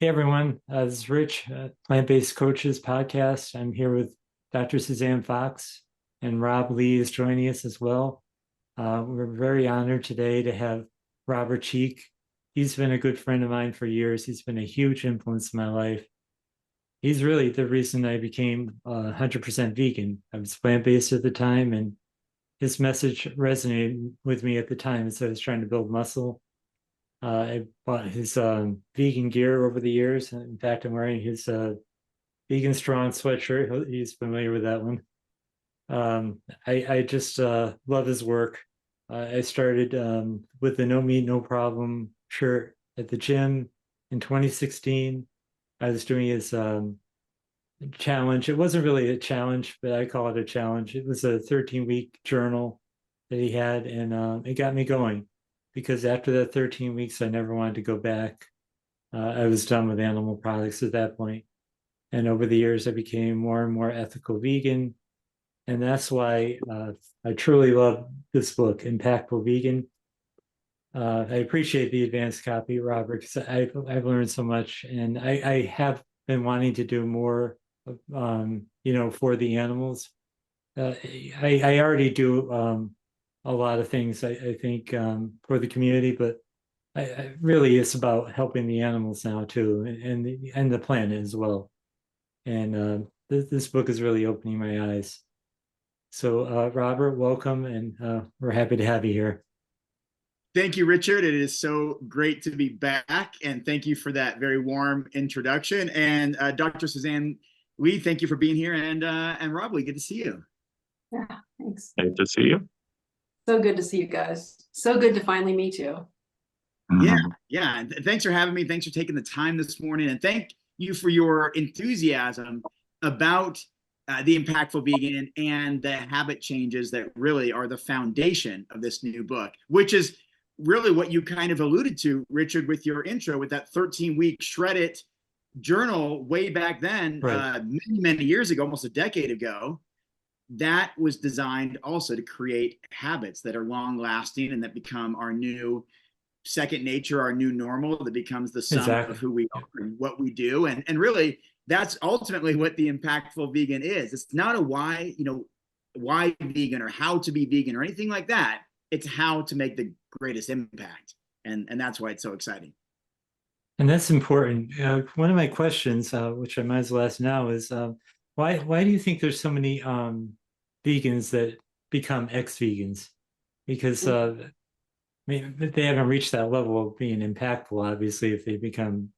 Hey everyone, this is Rich, PlantBased Coaches Podcast. I'm here with Dr. Suzanne Fox, and Rob Lee is joining us as well. We're very honored today to have Robert Cheeke. He's been a good friend of mine for years. He's been a huge influence in my life. He's really the reason I became 100% vegan. I was plant-based at the time, and his message resonated with me at the time as I was trying to build muscle. I bought his vegan gear over the years. In fact, I'm wearing his vegan strong sweatshirt. He's familiar with that one. I just love his work. I started with the No Meat, No Problem shirt at the gym in 2016. I was doing his challenge. It wasn't really a challenge, but I call it a challenge. It was a 13-week journal that he had, and it got me going because after that 13 weeks, I never wanted to go back. I was done with animal products at that point. And over the years, I became more and more ethical vegan. And that's why I truly love this book, Impactful Vegan. I appreciate the advanced copy, Robert, because I've learned so much. And I have been wanting to do more, for the animals. I already do a lot of things, I think, for the community, but really it's about helping the animals now too, and the planet as well. And this book is really opening my eyes. So, Robert, welcome, and we're happy to have you here. Thank you, Richard. It is so great to be back, and thank you for that very warm introduction. And Dr. Suzanne Lee, thank you for being here, and Rob Lee, good to see you. Yeah, thanks. Great to see you. So good to see you guys. So good to finally meet you. Yeah. Thanks for having me. Thanks for taking the time this morning, and thank you for your enthusiasm about the Impactful Vegan and the habit changes that really are the foundation of this new book, which is really what you kind of alluded to, Richard, with your intro, with that 13-week Shred It journal way back then, Right. many years ago, almost a decade ago. That was designed also to create habits that are long lasting and that become our new second nature, our new normal, that becomes the sum of who we are and what we do. And really, that's ultimately what the Impactful Vegan is. It's not a why vegan or how to be vegan or anything like that. It's how to make the greatest impact. And that's why it's so exciting. And that's important. One of my questions, which I might as well ask now, is why do you think there's so many vegans that become ex-vegans? Because they haven't reached that level of being impactful, obviously, if they become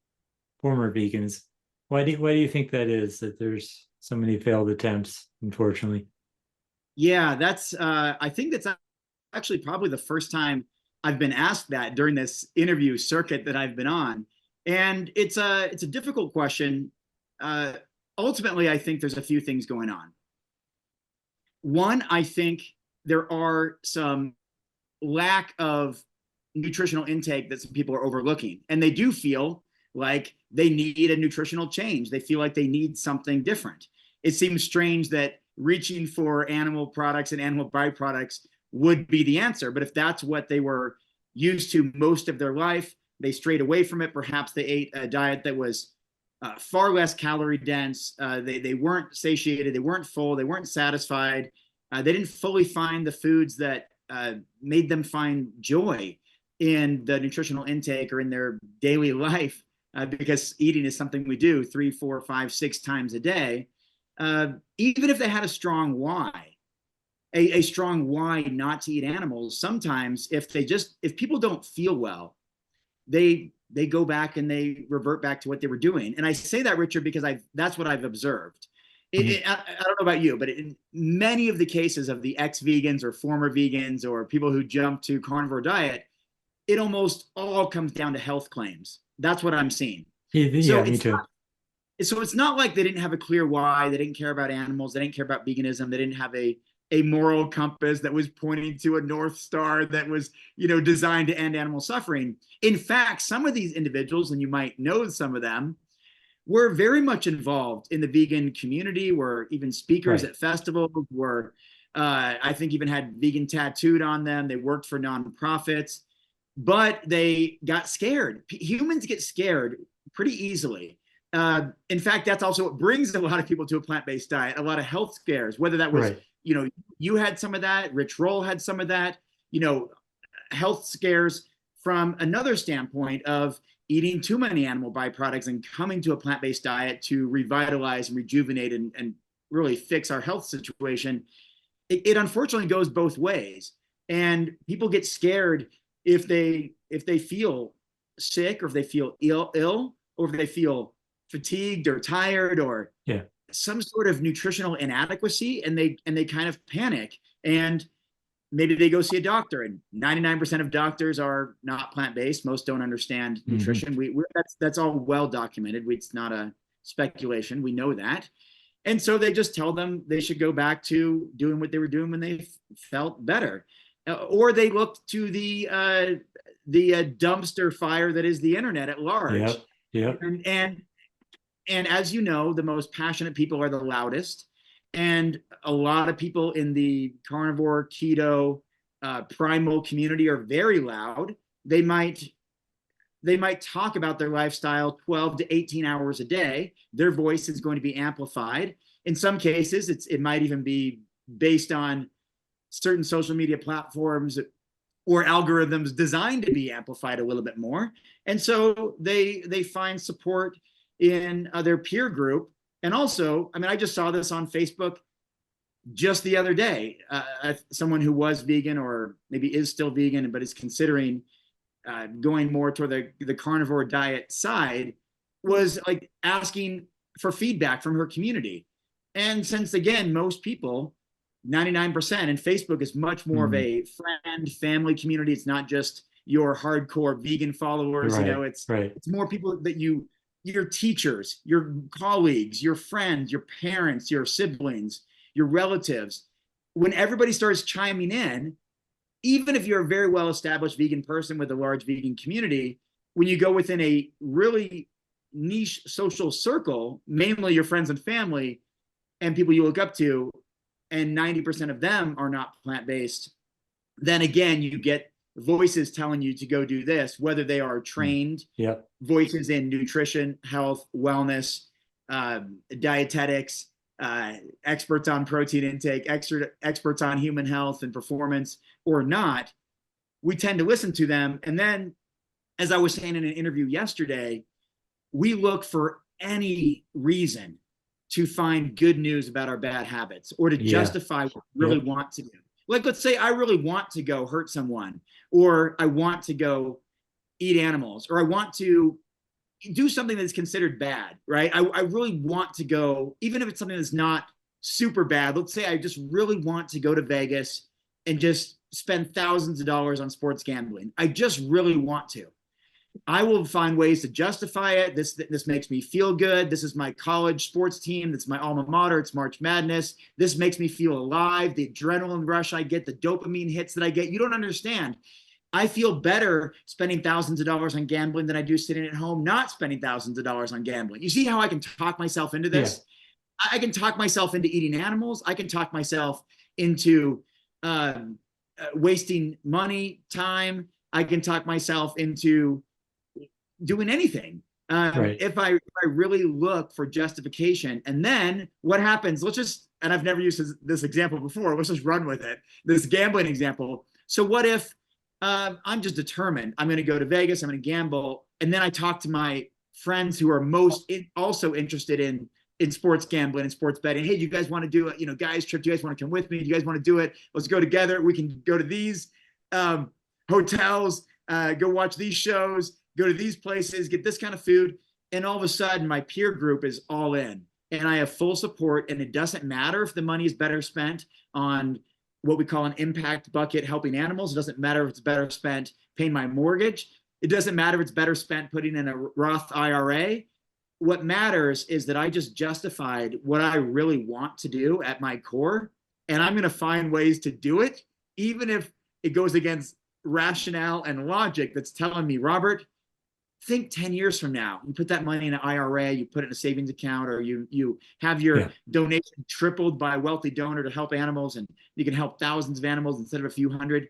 former vegans. Why do you think that is, that there's so many failed attempts, unfortunately? Yeah, I think that's actually probably the first time I've been asked that during this interview circuit that I've been on. And it's a difficult question. Ultimately, I think there's a few things going on. One, I think there are some lack of nutritional intake that some people are overlooking, and they do feel like they need a nutritional change. They feel like they need something different. It seems strange that reaching for animal products and animal byproducts would be the answer, but if that's what they were used to most of their life, they strayed away from it. Perhaps they ate a diet that was far less calorie dense. They weren't satiated, they weren't full, they weren't satisfied. They didn't fully find the foods that made them find joy in the nutritional intake or in their daily life, because eating is something we do 3, 4, 5, 6 times a day. Even if they had a strong why, a strong why not to eat animals, sometimes if people don't feel well, they go back and they revert back to what they were doing. And I say that, Richard, because that's what I've observed. I don't know about you, but in many of the cases of the ex-vegans or former vegans or people who jump to carnivore diet, it almost all comes down to health claims. That's what I'm seeing. Yeah, me too. So it's not like they didn't have a clear why. They didn't care about animals. They didn't care about veganism. They didn't have a moral compass that was pointing to a North Star that was, designed to end animal suffering. In fact, some of these individuals, and you might know some of them, were very much involved in the vegan community, were even speakers at festivals, were, I think, even had vegan tattooed on them. They worked for nonprofits, but they got scared. Humans get scared pretty easily. In fact, that's also what brings a lot of people to a plant-based diet, a lot of health scares, whether that was, Right. You had some of that, Rich Roll had some of that, health scares from another standpoint of eating too many animal byproducts and coming to a plant-based diet to revitalize and rejuvenate and really fix our health situation. It unfortunately goes both ways. And people get scared if they feel sick, or if they feel ill, or if they feel fatigued or tired, or some sort of nutritional inadequacy, and they kind of panic, and maybe they go see a doctor. And 99% of doctors are not plant-based. Most don't understand nutrition. That's all well documented. It's not a speculation. We know that. And so they just tell them they should go back to doing what they were doing when they felt better, or they look to the dumpster fire that is the internet at large. And as you know, the most passionate people are the loudest. And a lot of people in the carnivore, keto, primal community are very loud. They might talk about their lifestyle 12 to 18 hours a day. Their voice is going to be amplified. In some cases, it might even be based on certain social media platforms or algorithms designed to be amplified a little bit more. And so they find support in their peer group. And also, I just saw this on Facebook just the other day. Someone who was vegan, or maybe is still vegan, but is considering going more toward the carnivore diet side, was like asking for feedback from her community. And since, again, most people, 99%, and Facebook is much more of a friend, family community. It's not just your hardcore vegan followers. It's more people that your teachers, your colleagues, your friends, your parents, your siblings, your relatives. When everybody starts chiming in, even if you're a very well-established vegan person with a large vegan community, when you go within a really niche social circle, mainly your friends and family and people you look up to, and 90% of them are not plant-based, then again, you get voices telling you to go do this, whether they are trained voices in nutrition, health, wellness, dietetics, experts on protein intake, experts on human health and performance, or not. We tend to listen to them. And then, as I was saying in an interview yesterday, we look for any reason to find good news about our bad habits, or to justify what we really want to do. Like, let's say I really want to go hurt someone, or I want to go eat animals, or I want to do something that's considered bad, right? I really want to go, even if it's something that's not super bad. Let's say I just really want to go to Vegas and just spend thousands of dollars on sports gambling. I just really want to. I will find ways to justify it. This makes me feel good. This is my college sports team. That's my alma mater. It's March Madness. This makes me feel alive. The adrenaline rush I get, the dopamine hits that I get. You don't understand. I feel better spending thousands of dollars on gambling than I do sitting at home not spending thousands of dollars on gambling. You see how I can talk myself into this? I can talk myself into eating animals. I can talk myself into wasting money, time. I can talk myself into doing anything. If I really look for justification. And then what happens, and I've never used this example before, let's just run with it, this gambling example. So what if I'm just determined, I'm going to go to Vegas, I'm going to gamble, and then I talk to my friends who are also interested in sports gambling and sports betting. Hey, do you guys want to do a guys trip? Do you guys want to come with me? Do you guys want to do it? Let's go together. We can go to these hotels, go watch these shows, go to these places, get this kind of food. And all of a sudden, my peer group is all in, and I have full support. And it doesn't matter if the money is better spent on what we call an impact bucket, helping animals. It doesn't matter if it's better spent paying my mortgage. It doesn't matter if it's better spent putting in a Roth IRA. What matters is that I just justified what I really want to do at my core, and I'm going to find ways to do it, even if it goes against rationale and logic that's telling me, Robert, think 10 years from now, you put that money in an IRA, you put it in a savings account, or you have your donation tripled by a wealthy donor to help animals, and you can help thousands of animals instead of a few hundred.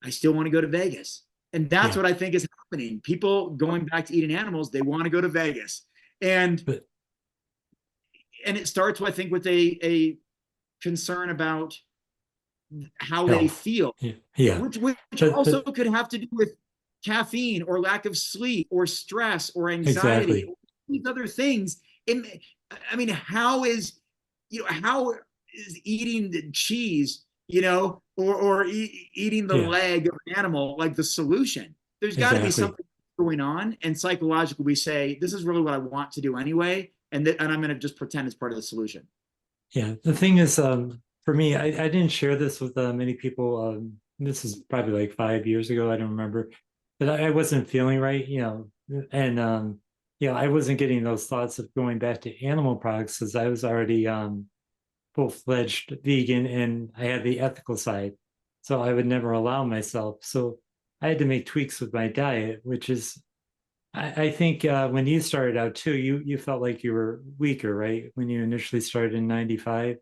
I still want to go to Vegas. And that's Yeah. what I think is happening. People going back to eating animals, they want to go to Vegas. And But it starts, I think, with a concern about how they health. feel, Yeah. Yeah. which also could have to do with caffeine or lack of sleep or stress or anxiety Exactly. or these other things. I mean, how is eating the cheese, or eating the Yeah. leg of an animal like the solution? There's got to be Exactly. something going on, and psychologically we say this is really what I want to do anyway, and I'm going to just pretend it's part of the solution. Yeah. The thing is, for me, I didn't share this with many people. This is probably like 5 years ago. I don't remember, but I wasn't feeling right, and I wasn't getting those thoughts of going back to animal products because I was already full-fledged vegan and I had the ethical side. So I would never allow myself. So I had to make tweaks with my diet, which is, I think when you started out too, you felt like you were weaker, right? When you initially started in 95.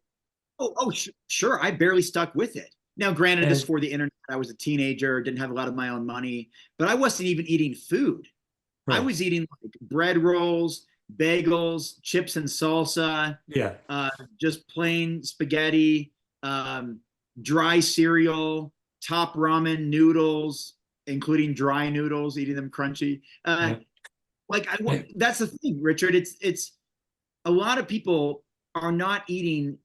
Sure. I barely stuck with it. Now, granted, this And for the internet. I was a teenager, didn't have a lot of my own money, but I wasn't even eating food. I right. was eating like bread rolls, bagels, chips and salsa, Yeah. just plain spaghetti, dry cereal, top ramen noodles, including dry noodles, eating them crunchy. Yeah. That's the thing, Richard. It's a lot of people are not eating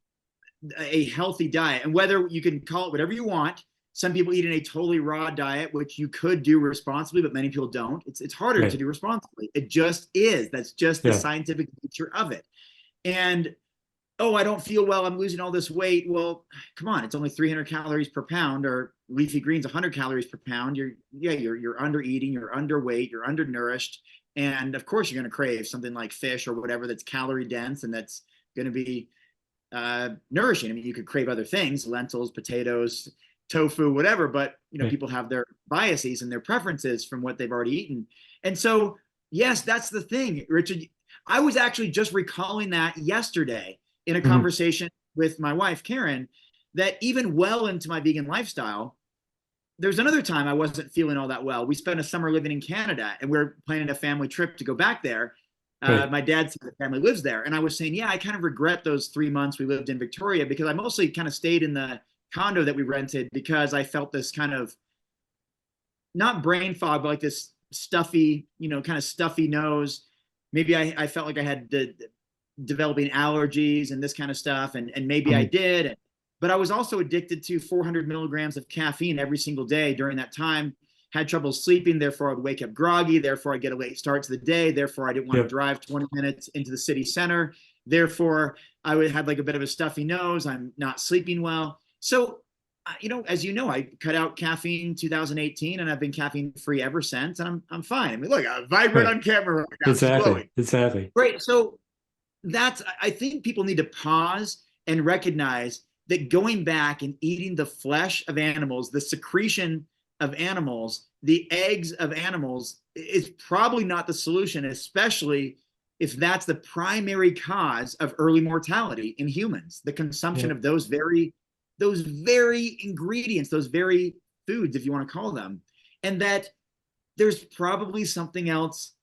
a healthy diet, and whether you can call it whatever you want. Some people eat in a totally raw diet, which you could do responsibly, but many people don't. It's harder to Right. do responsibly. It just is. That's just the Yeah. scientific nature of it. And I don't feel well, I'm losing all this weight. Well, come on, it's only 300 calories per pound, or leafy greens 100 calories per pound. You're under eating, you're underweight, you're undernourished, and of course you're going to crave something like fish or whatever that's calorie dense and that's going to be nourishing. I mean, you could crave other things, lentils, potatoes, tofu, whatever, but Right. people have their biases and their preferences from what they've already eaten. And so, yes, that's the thing, Richard. I was actually just recalling that yesterday in a Mhm. conversation with my wife, Karen, that even well into my vegan lifestyle, there's another time I wasn't feeling all that well. We spent a summer living in Canada and we're planning a family trip to go back there. Right. My dad's family lives there. And I was saying, yeah, I kind of regret those 3 months we lived in Victoria, because I mostly kind of stayed in the condo that we rented because I felt this kind of, not brain fog, but like this stuffy, kind of stuffy nose. Maybe I felt like I had developing allergies and this kind of stuff. And maybe I Mhm. did. But I was also addicted to 400 milligrams of caffeine every single day during that time. Had trouble sleeping, therefore I'd wake up groggy, therefore I'd get a late start to the day, therefore I didn't want to Yep. drive 20 minutes into the city center, therefore I would have like a bit of a stuffy nose, I'm not sleeping well. So, as you know, I cut out caffeine in 2018 and I've been caffeine free ever since, and I'm fine. I mean, look, I'm vibrant Right. on camera right now, just Exactly. glowing. Exactly. Great. So I think people need to pause and recognize that going back and eating the flesh of animals, the secretion of animals, the eggs of animals is probably not the solution, especially if that's the primary cause of early mortality in humans, the consumption Yep. of those very ingredients, those very foods, if you want to call them, and that there's probably something else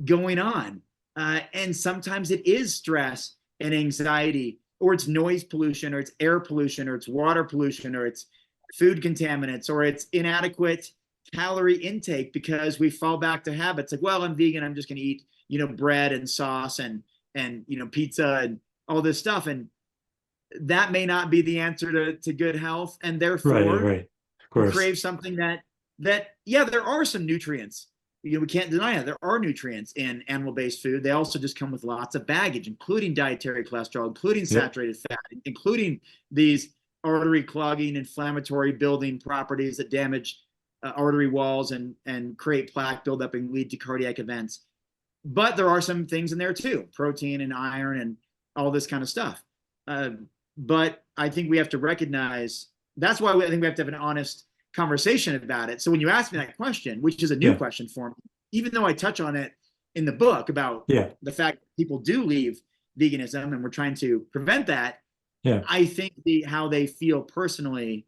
going on. And sometimes it is stress and anxiety, or it's noise pollution, or it's air pollution, or it's water pollution, or it's food contaminants, or it's inadequate calorie intake, because we fall back to habits like, well, I'm vegan, I'm just going to eat, bread and sauce and pizza and all this stuff. And that may not be the answer to good health. And Right. therefore, Right. Of you course. crave something that yeah, there are some nutrients. We can't deny it. There are nutrients in animal-based food. They also just come with lots of baggage, including dietary cholesterol, including Yep. saturated fat, including these artery clogging, inflammatory building properties that damage artery walls and create plaque buildup and lead to cardiac events. But there are some things in there too, protein and iron and all this kind of stuff. But I think we have to recognize, that's why I think we have to have an honest conversation about it. So when you ask me that question, which is a new Yeah. question for me, even though I touch on it in the book about Yeah. the fact that people do leave veganism and we're trying to prevent that, Yeah. I think how they feel personally,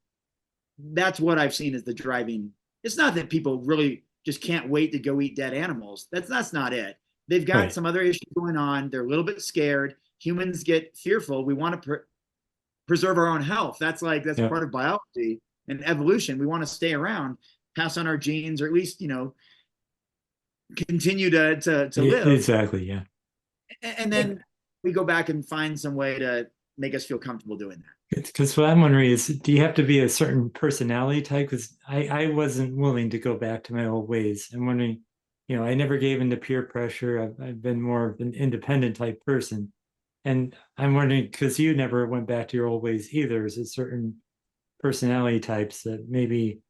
that's what I've seen as the driving It's not that people really just can't wait to go eat dead animals. That's not it. They've got Right. some other issues going on. They're a little bit scared. Humans get fearful. We want to preserve our own health. That's Yeah. part of biology and evolution. We want to stay around, pass on our genes, or at least, continue to live. Exactly. Yeah. And then we go back and find some way to make us feel comfortable doing that. Because what I'm wondering is, do you have to be a certain personality type? Because I wasn't willing to go back to my old ways. I'm wondering, I never gave into peer pressure. I've been more of an independent type person. And I'm wondering, because you never went back to your old ways either, is it certain personality types that maybe,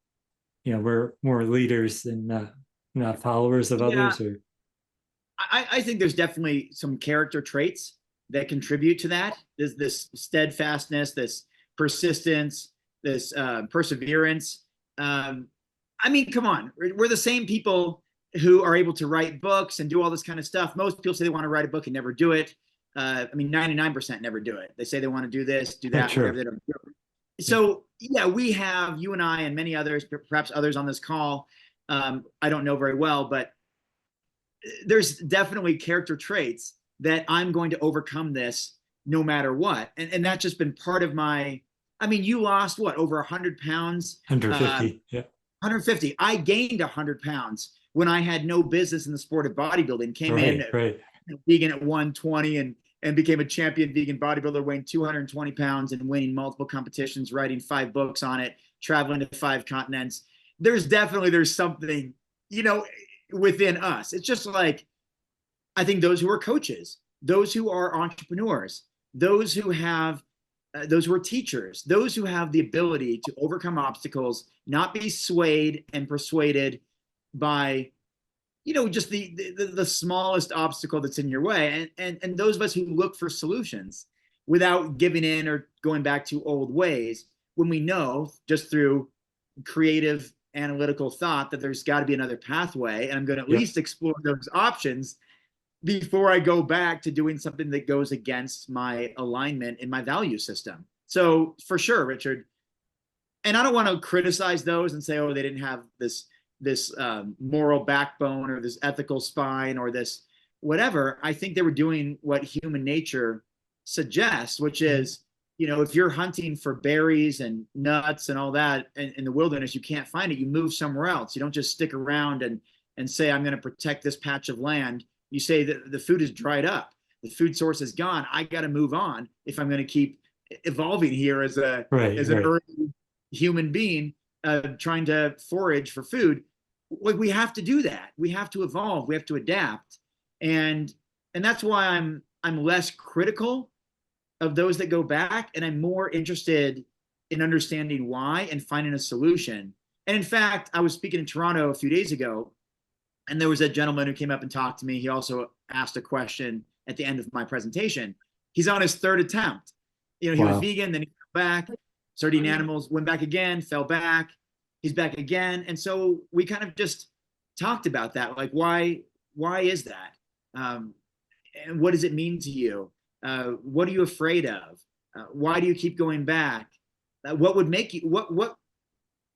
we're more leaders than not followers of Yeah, others? Or I think there's definitely some character traits that contribute to that. There's this steadfastness, this persistence, this perseverance. I mean, come on, we're the same people who are able to write books and do all this kind of stuff. Most people say they want to write a book and never do it. I mean, 99% never do it. They say they want to do this, do that, Sure. whatever. They don't do it. So yeah, we have, you and I and many others, perhaps others on this call, I don't know very well, but there's definitely character traits that I'm going to overcome this no matter what. And that's just been part of you lost what, over 100 pounds? 150. Yeah. 150. I gained 100 pounds when I had no business in the sport of bodybuilding. Came Right. in Right. vegan at 120 and became a champion vegan bodybuilder, weighing 220 pounds and winning multiple competitions, writing 5 books on it, traveling to 5 continents. There's something, within us. It's just like, I think those who are coaches, those who are entrepreneurs, those who are teachers, those who have the ability to overcome obstacles, not be swayed and persuaded by, just the smallest obstacle that's in your way. And those of us who look for solutions without giving in or going back to old ways, when we know just through creative analytical thought that there's got to be another pathway, and I'm going to at least explore those options before I go back to doing something that goes against my alignment in my value system. So for sure, Richard, and I don't want to criticize those and say, oh, they didn't have this moral backbone or this ethical spine or this whatever. I think they were doing what human nature suggests, which is, if you're hunting for berries and nuts and all that in the wilderness, you can't find it. You move somewhere else. You don't just stick around and say, I'm going to protect this patch of land. You say that the food is dried up. The food source is gone. I got to move on if I'm going to keep evolving here as an early human being trying to forage for food. Like, we have to do that. We have to evolve. We have to adapt. And that's why I'm less critical of those that go back, and I'm more interested in understanding why and finding a solution. And in fact, I was speaking in Toronto a few days ago, and there was a gentleman who came up and talked to me. He also asked a question at the end of my presentation. He's on his 3rd attempt. He was vegan, then he fell back, started eating animals, went back again, fell back. He's back again. And so we kind of just talked about that. Like, why is that? And what does it mean to you? What are you afraid of? Why do you keep going back? What would make you what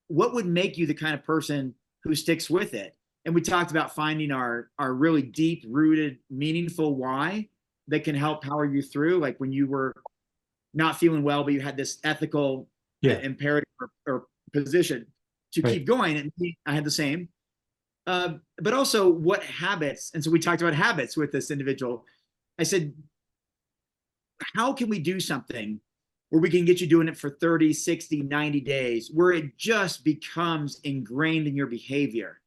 would make you the kind of person who sticks with it? And we talked about finding our really deep rooted, meaningful why that can help power you through. Like when you were not feeling well, but you had this ethical imperative or position to keep going. And I had the same. But also what habits. And so we talked about habits with this individual. I said, how can we do something where we can get you doing it for 30, 60, 90 days, where it just becomes ingrained in your behavior?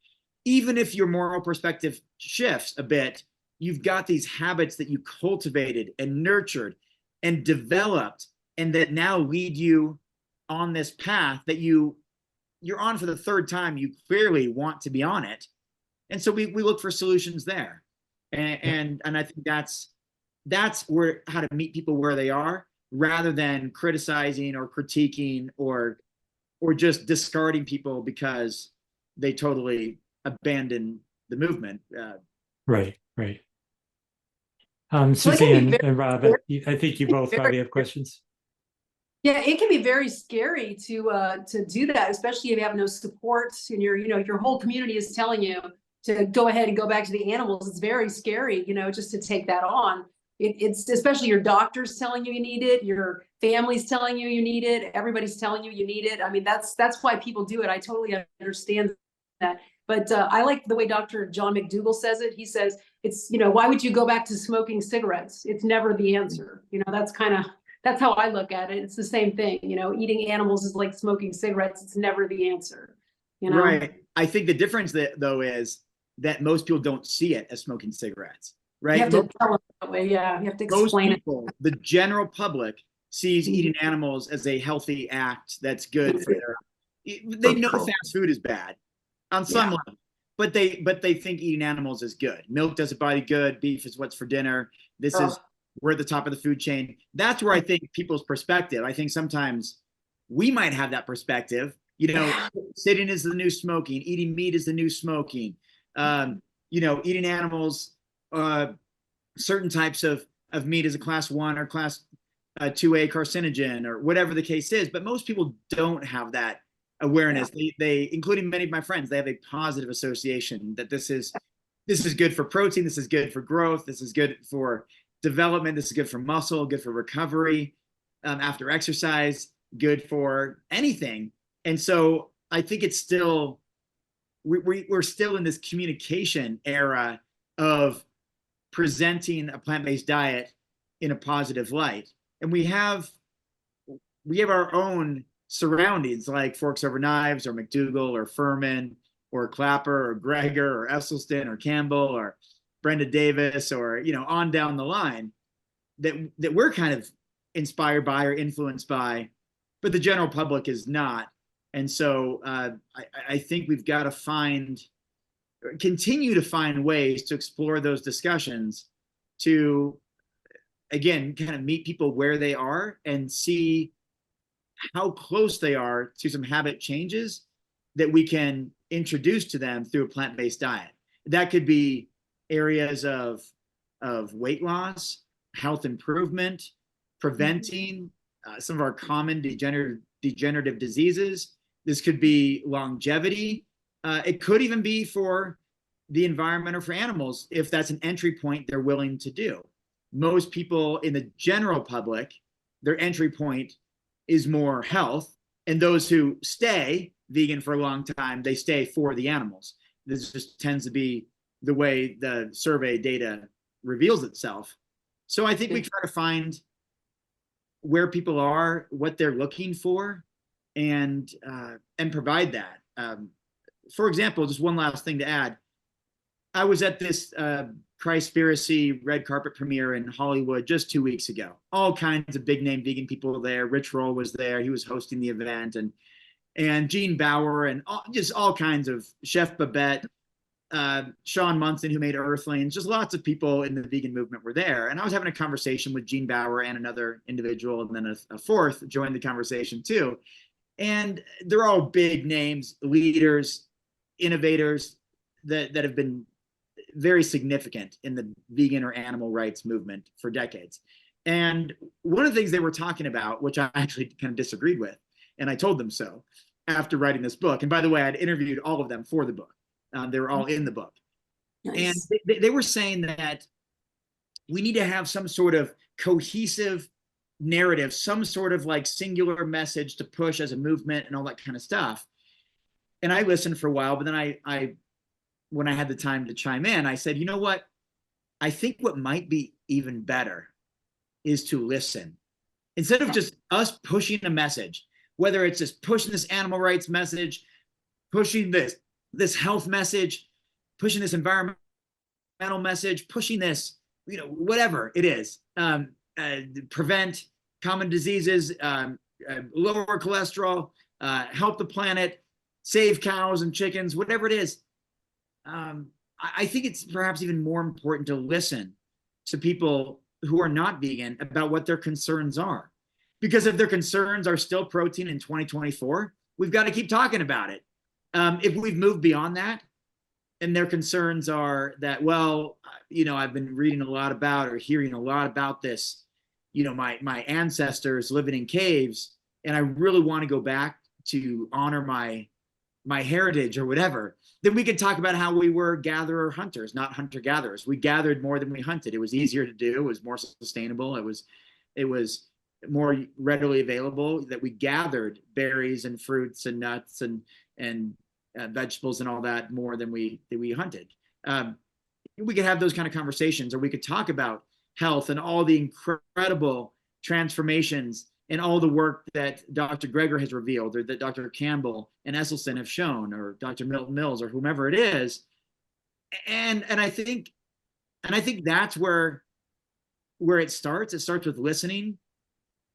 Even if your moral perspective shifts a bit, you've got these habits that you cultivated and nurtured and developed, and that now lead you on this path that you're on for the 3rd time. You clearly want to be on it. And so we look for solutions there. And I think that's where, how to meet people where they are, rather than criticizing or critiquing or just discarding people because they totally abandon the movement. Right. Suzanne and Rob, I think you both probably have questions. Yeah, it can be very scary to do that, especially if you have no support and your whole community is telling you to go ahead and go back to the animals. It's very scary, just to take that on. It's especially your doctor's telling you need it, your family's telling you need it, everybody's telling you need it. I mean, that's why people do it. I totally understand that. But I like the way Dr. John McDougall says it. He says it's, why would you go back to smoking cigarettes? It's never the answer. That's how I look at it. It's the same thing. Eating animals is like smoking cigarettes. It's never the answer. Right. I think the difference though is that most people don't see it as smoking cigarettes. Right. You have to tell them that way. Yeah. You have to explain it. The general public sees eating animals as a healthy act that's good for their. They know fast food is bad on some level, but they think eating animals is good. Milk does a body good. Beef is what's for dinner. We're at the top of the food chain. That's where I think people's perspective. I think sometimes we might have that perspective. Sitting is the new smoking. Eating meat is the new smoking. Eating animals, certain types of meat is a class 1 or class 2A carcinogen or whatever the case is. But most people don't have that awareness. They, including many of my friends, they have a positive association that this is good for protein. This is good for growth. This is good for development. This is good for muscle, good for recovery after exercise, good for anything. And so I think it's still, we're still in this communication era of presenting a plant-based diet in a positive light. And we have our own surroundings like Forks Over Knives or McDougall or Furman or Clapper or Greger or Esselstyn or Campbell or Brenda Davis or, on down the line that we're kind of inspired by or influenced by, but the general public is not. And so I think we've got to continue to find ways to explore those discussions to, again, kind of meet people where they are and see how close they are to some habit changes that we can introduce to them through a plant-based diet. That could be areas of weight loss, health improvement, preventing some of our common degenerative diseases. This could be longevity. It could even be for the environment or for animals, if that's an entry point they're willing to do. Most people in the general public, their entry point is more health. And those who stay vegan for a long time, they stay for the animals. This just tends to be the way the survey data reveals itself. So I think we try to find where people are, what they're looking for, and provide that. For example, just one last thing to add. I was at this Christspiracy red carpet premiere in Hollywood just 2 weeks ago. All kinds of big name vegan people were there. Rich Roll was there. He was hosting the event, and Gene Bauer and just all kinds of Chef Babette, Sean Munson, who made Earthlings, just lots of people in the vegan movement were there. And I was having a conversation with Gene Bauer and another individual, and then a fourth joined the conversation too. And they're all big names, leaders, innovators that have been very significant in the vegan or animal rights movement for decades. And one of the things they were talking about, which I actually kind of disagreed with, and I told them so after writing this book. And by the way, I'd interviewed all of them for the book. They were all in the book. Nice. And they were saying that we need to have some sort of cohesive narrative, some sort of like singular message to push as a movement and all that kind of stuff. And I listened for a while, but then I when I had the time to chime in, I said, you know what? I think what might be even better is to listen. Instead of just us pushing a message, whether it's just pushing this animal rights message, pushing this health message, pushing this environmental message, pushing this, whatever it is, prevent common diseases, lower cholesterol, help the planet, save cows and chickens, whatever it is. I think it's perhaps even more important to listen to people who are not vegan about what their concerns are. Because if their concerns are still protein in 2024, we've got to keep talking about it. If we've moved beyond that and their concerns are that, well, I've been reading a lot about or hearing a lot about this my ancestors living in caves, and I really want to go back to honor my heritage or whatever, then we could talk about how we were gatherer hunters, not hunter gatherers. We gathered more than we hunted. It was easier to do. It was more sustainable. It was more readily available, that we gathered berries and fruits and nuts and vegetables and all that more than we hunted. We could have those kind of conversations, or we could talk about health and all the incredible transformations and all the work that Dr. Greger has revealed, or that Dr. Campbell and Esselstyn have shown, or Dr. Milton Mills, or whomever it is. And I think that's where it starts. It starts with listening,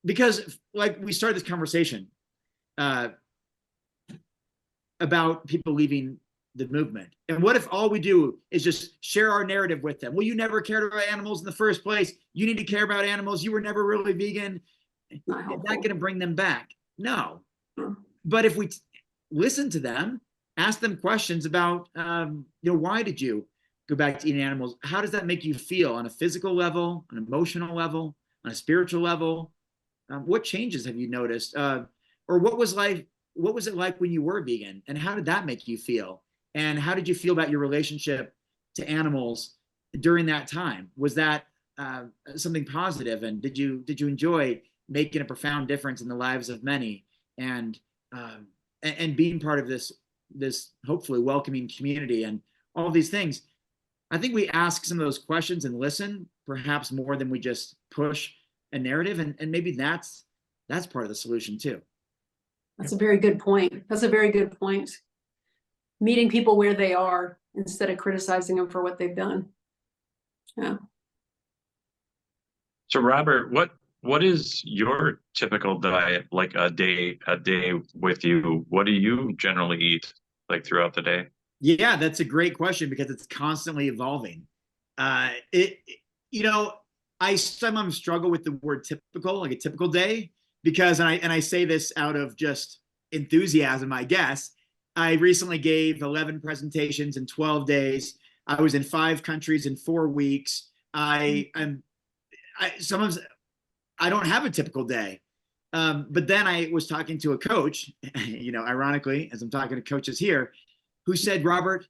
because like we started this conversation about people leaving the movement. And what if all we do is just share our narrative with them? Well, you never cared about animals in the first place. You need to care about animals. You were never really vegan. Is that going to bring them back? No. But if we listen to them, ask them questions about, why did you go back to eating animals? How does that make you feel on a physical level, an emotional level, on a spiritual level? What changes have you noticed? Or what was it like when you were vegan? And how did that make you feel? And how did you feel about your relationship to animals during that time? Was that something positive? And did you enjoy making a profound difference in the lives of many, and being part of this hopefully welcoming community and all these things? I think we ask some of those questions and listen, perhaps more than we just push a narrative, and maybe that's part of the solution too. That's a very good point. Meeting people where they are instead of criticizing them for what they've done. Yeah. So Robert, what is your typical diet, like a day with you? What do you generally eat like throughout the day? Yeah, that's a great question, because it's constantly evolving. I sometimes struggle with the word typical, like a typical day, because, and I say this out of just enthusiasm, I guess. I recently gave 11 presentations in 12 days. I was in 5 countries in 4 weeks. Sometimes I don't have a typical day. But then I was talking to a coach, ironically, as I'm talking to coaches here, who said, Robert,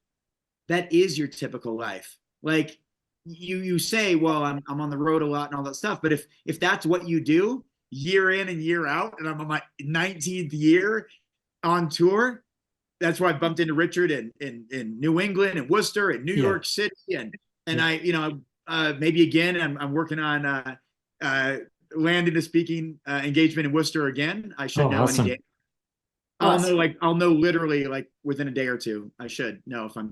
that is your typical life. Like you say, well, I'm on the road a lot and all that stuff. But if that's what you do year in and year out, and I'm on my 19th year on tour, that's why I bumped into Richard in New England and Worcester and New York City. And I, maybe again, I'm working on landing a speaking engagement in Worcester again. I should know awesome. any day. I'll know literally like within a day or two. I should know if I'm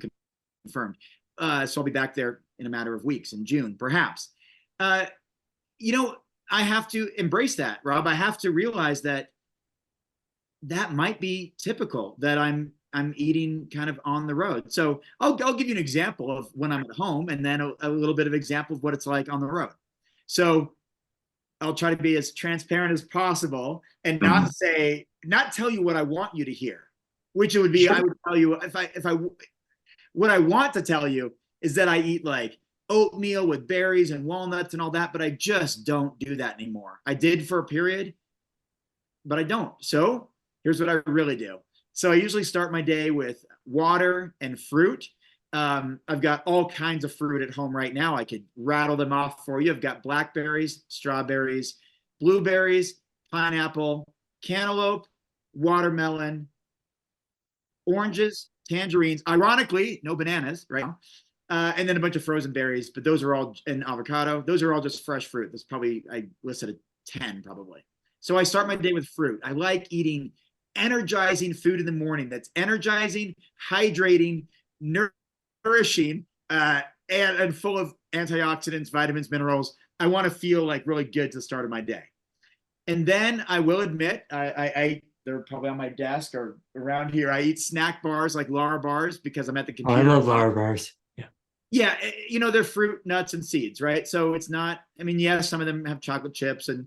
confirmed. So I'll be back there in a matter of weeks in June, perhaps. I have to embrace that, Rob. I have to realize that might be typical, that I'm eating kind of on the road. So I'll give you an example of when I'm at home, and then a little bit of example of what it's like on the road. So I'll try to be as transparent as possible and not tell you what I want you to hear, which it would be, sure. I would tell you what I want to tell you is that I eat like oatmeal with berries and walnuts and all that, but I just don't do that anymore. I did for a period, but I don't. So here's what I really do. So I usually start my day with water and fruit. I've got all kinds of fruit at home right now. I could rattle them off for you. I've got blackberries, strawberries, blueberries, pineapple, cantaloupe, watermelon, oranges, tangerines, ironically, no bananas right now, and then a bunch of frozen berries, but those are all, and avocado. Those are all just fresh fruit. That's probably, I listed a 10 probably. So I start my day with fruit. I like eating energizing food in the morning that's energizing, hydrating, nourishing, and full of antioxidants, vitamins, minerals. I want to feel like really good to the start of my day. And then I will admit, they're probably on my desk or around here. I eat snack bars like Lara bars because I'm at the computer. I love Lara bars. Yeah, they're fruit, nuts, and seeds, right? So it's not, yes, some of them have chocolate chips and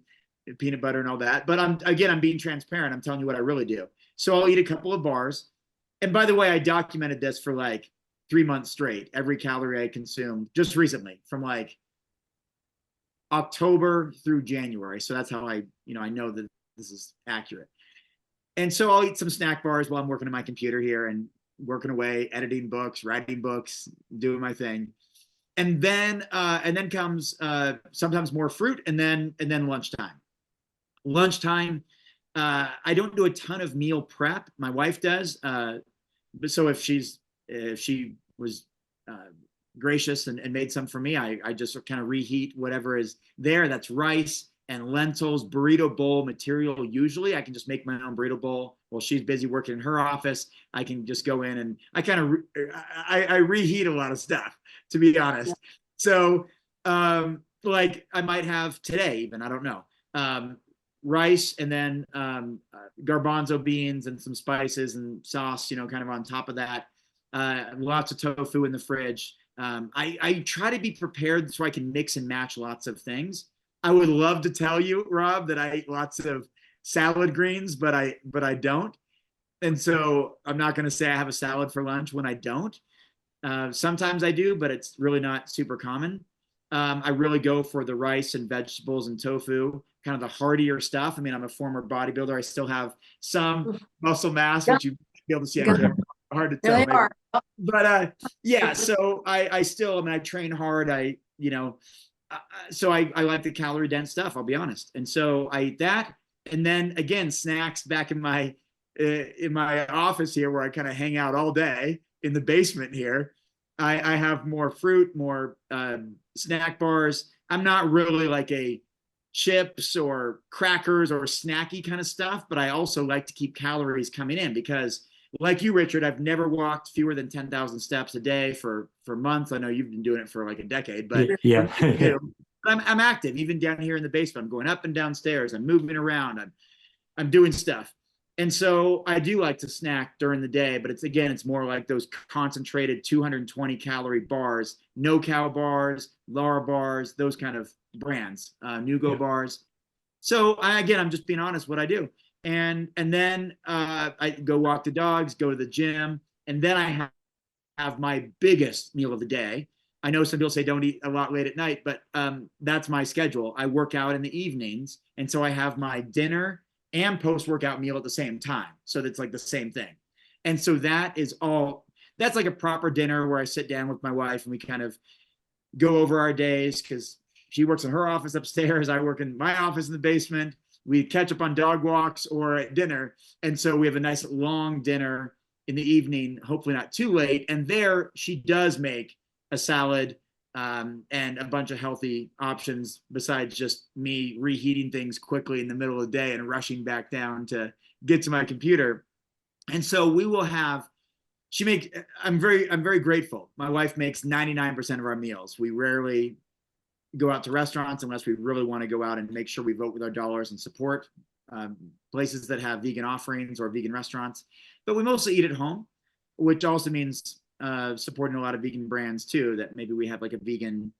peanut butter and all that. But I'm being transparent. I'm telling you what I really do. So I'll eat a couple of bars. And by the way, I documented this for like 3 months straight, every calorie I consumed just recently, from like October through January. So that's how I know that this is accurate. And so I'll eat some snack bars while I'm working on my computer here and working away, editing books, writing books, doing my thing. And then comes sometimes more fruit, and then lunchtime. Lunchtime, I don't do a ton of meal prep. My wife does. So if she was gracious and made some for me, I just kind of reheat whatever is there. That's rice and lentils, burrito bowl material. Usually I can just make my own burrito bowl while she's busy working in her office. I can just go in and I kind of I reheat a lot of stuff, to be honest. Yeah. So like I might have today even, I don't know, rice and then garbanzo beans and some spices and sauce, kind of on top of that. Lots of tofu in the fridge. I try to be prepared so I can mix and match lots of things. I would love to tell you, Rob, that I eat lots of salad greens, but I don't. And so I'm not going to say I have a salad for lunch when I don't. Sometimes I do, but it's really not super common. I really go for the rice and vegetables and tofu, kind of the heartier stuff. I mean, I'm a former bodybuilder. I still have some muscle mass, which you be able to see on camera. Hard to tell. They are. But yeah, so I train hard. So I like the calorie dense stuff, I'll be honest. And so I eat that. And then again, snacks back in my office here where I kind of hang out all day in the basement here. I have more fruit, more snack bars. I'm not really like a chips or crackers or snacky kind of stuff, but I also like to keep calories coming in because like you, Richard, I've never walked fewer than 10,000 steps a day for months. I know you've been doing it for like a decade, but yeah, I'm active even down here in the basement. I'm going up and down stairs. I'm moving around. I'm doing stuff. And so I do like to snack during the day, but it's more like those concentrated 220 calorie bars, no-cal bars, Lara bars, those kind of brands, Nugo bars. So I'm just being honest what I do. And then I go walk the dogs, go to the gym, and then I have my biggest meal of the day. I know some people say don't eat a lot late at night, but that's my schedule. I work out in the evenings, and so I have my dinner and post-workout meal at the same time. So that's like the same thing. And so that's like a proper dinner where I sit down with my wife and we kind of go over our days because she works in her office upstairs. I work in my office in the basement. We catch up on dog walks or at dinner. And so we have a nice long dinner in the evening, hopefully not too late. And there she does make a salad and a bunch of healthy options besides just me reheating things quickly in the middle of the day and rushing back down to get to my computer. And so we will have, I'm very grateful. My wife makes 99% of our meals. We rarely go out to restaurants unless we really want to go out and make sure we vote with our dollars and support places that have vegan offerings or vegan restaurants. But we mostly eat at home, which also means supporting a lot of vegan brands too, that maybe we have like a vegan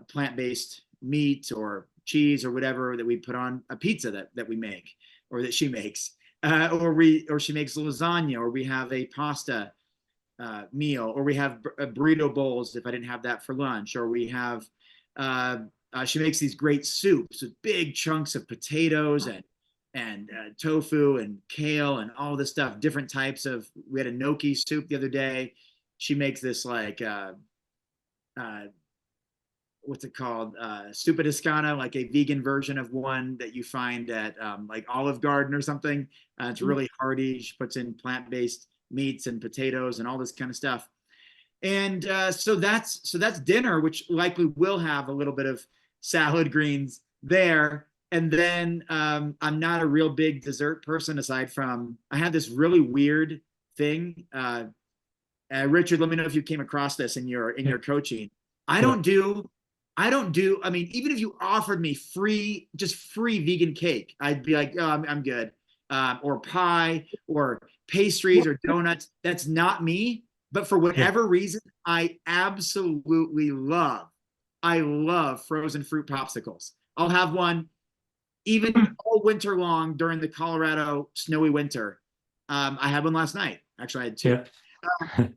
plant-based meat or cheese or whatever that we put on a pizza that we make or that she makes, or she makes lasagna, or we have a pasta meal, or we have burrito bowls if I didn't have that for lunch, or we have she makes these great soups with big chunks of potatoes and tofu and kale and all this stuff, different types of, we had a gnocchi soup the other day. She makes this like, what's it called? Soupa Toscana, like a vegan version of one that you find at like Olive Garden or something. It's really hearty. She puts in plant-based meats and potatoes and all this kind of stuff. And so that's dinner, which likely will have a little bit of salad greens there. And then I'm not a real big dessert person aside from, I had this really weird thing. Richard, let me know if you came across this in your coaching. I don't do, I mean, even if you offered me free vegan cake, I'd be like, oh, I'm good. Or pie or pastries or donuts. That's not me. But for whatever reason, I absolutely love frozen fruit popsicles. I'll have one even all winter long during the Colorado snowy winter. I had one last night. Actually, I had two.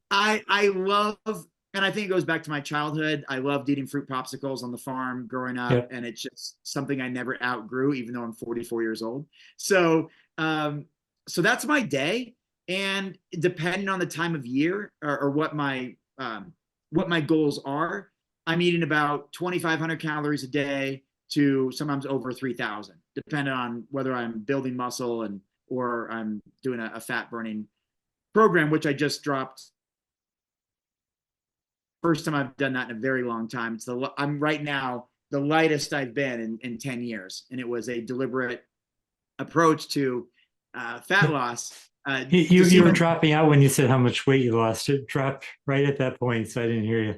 I love And I think it goes back to my childhood. I loved eating fruit popsicles on the farm growing up, Yep. and it's just something I never outgrew, even though I'm 44 years old. So, so that's my day. And depending on the time of year or what my goals are, I'm eating about 2,500 calories a day to sometimes over 3,000, depending on whether I'm building muscle or I'm doing a fat burning program, which I just dropped. First time I've done that in a very long time. I'm right now the lightest I've been in 10 years. And it was a deliberate approach to fat loss. You were dropping out when you said how much weight you lost. It dropped right at that point, so I didn't hear you.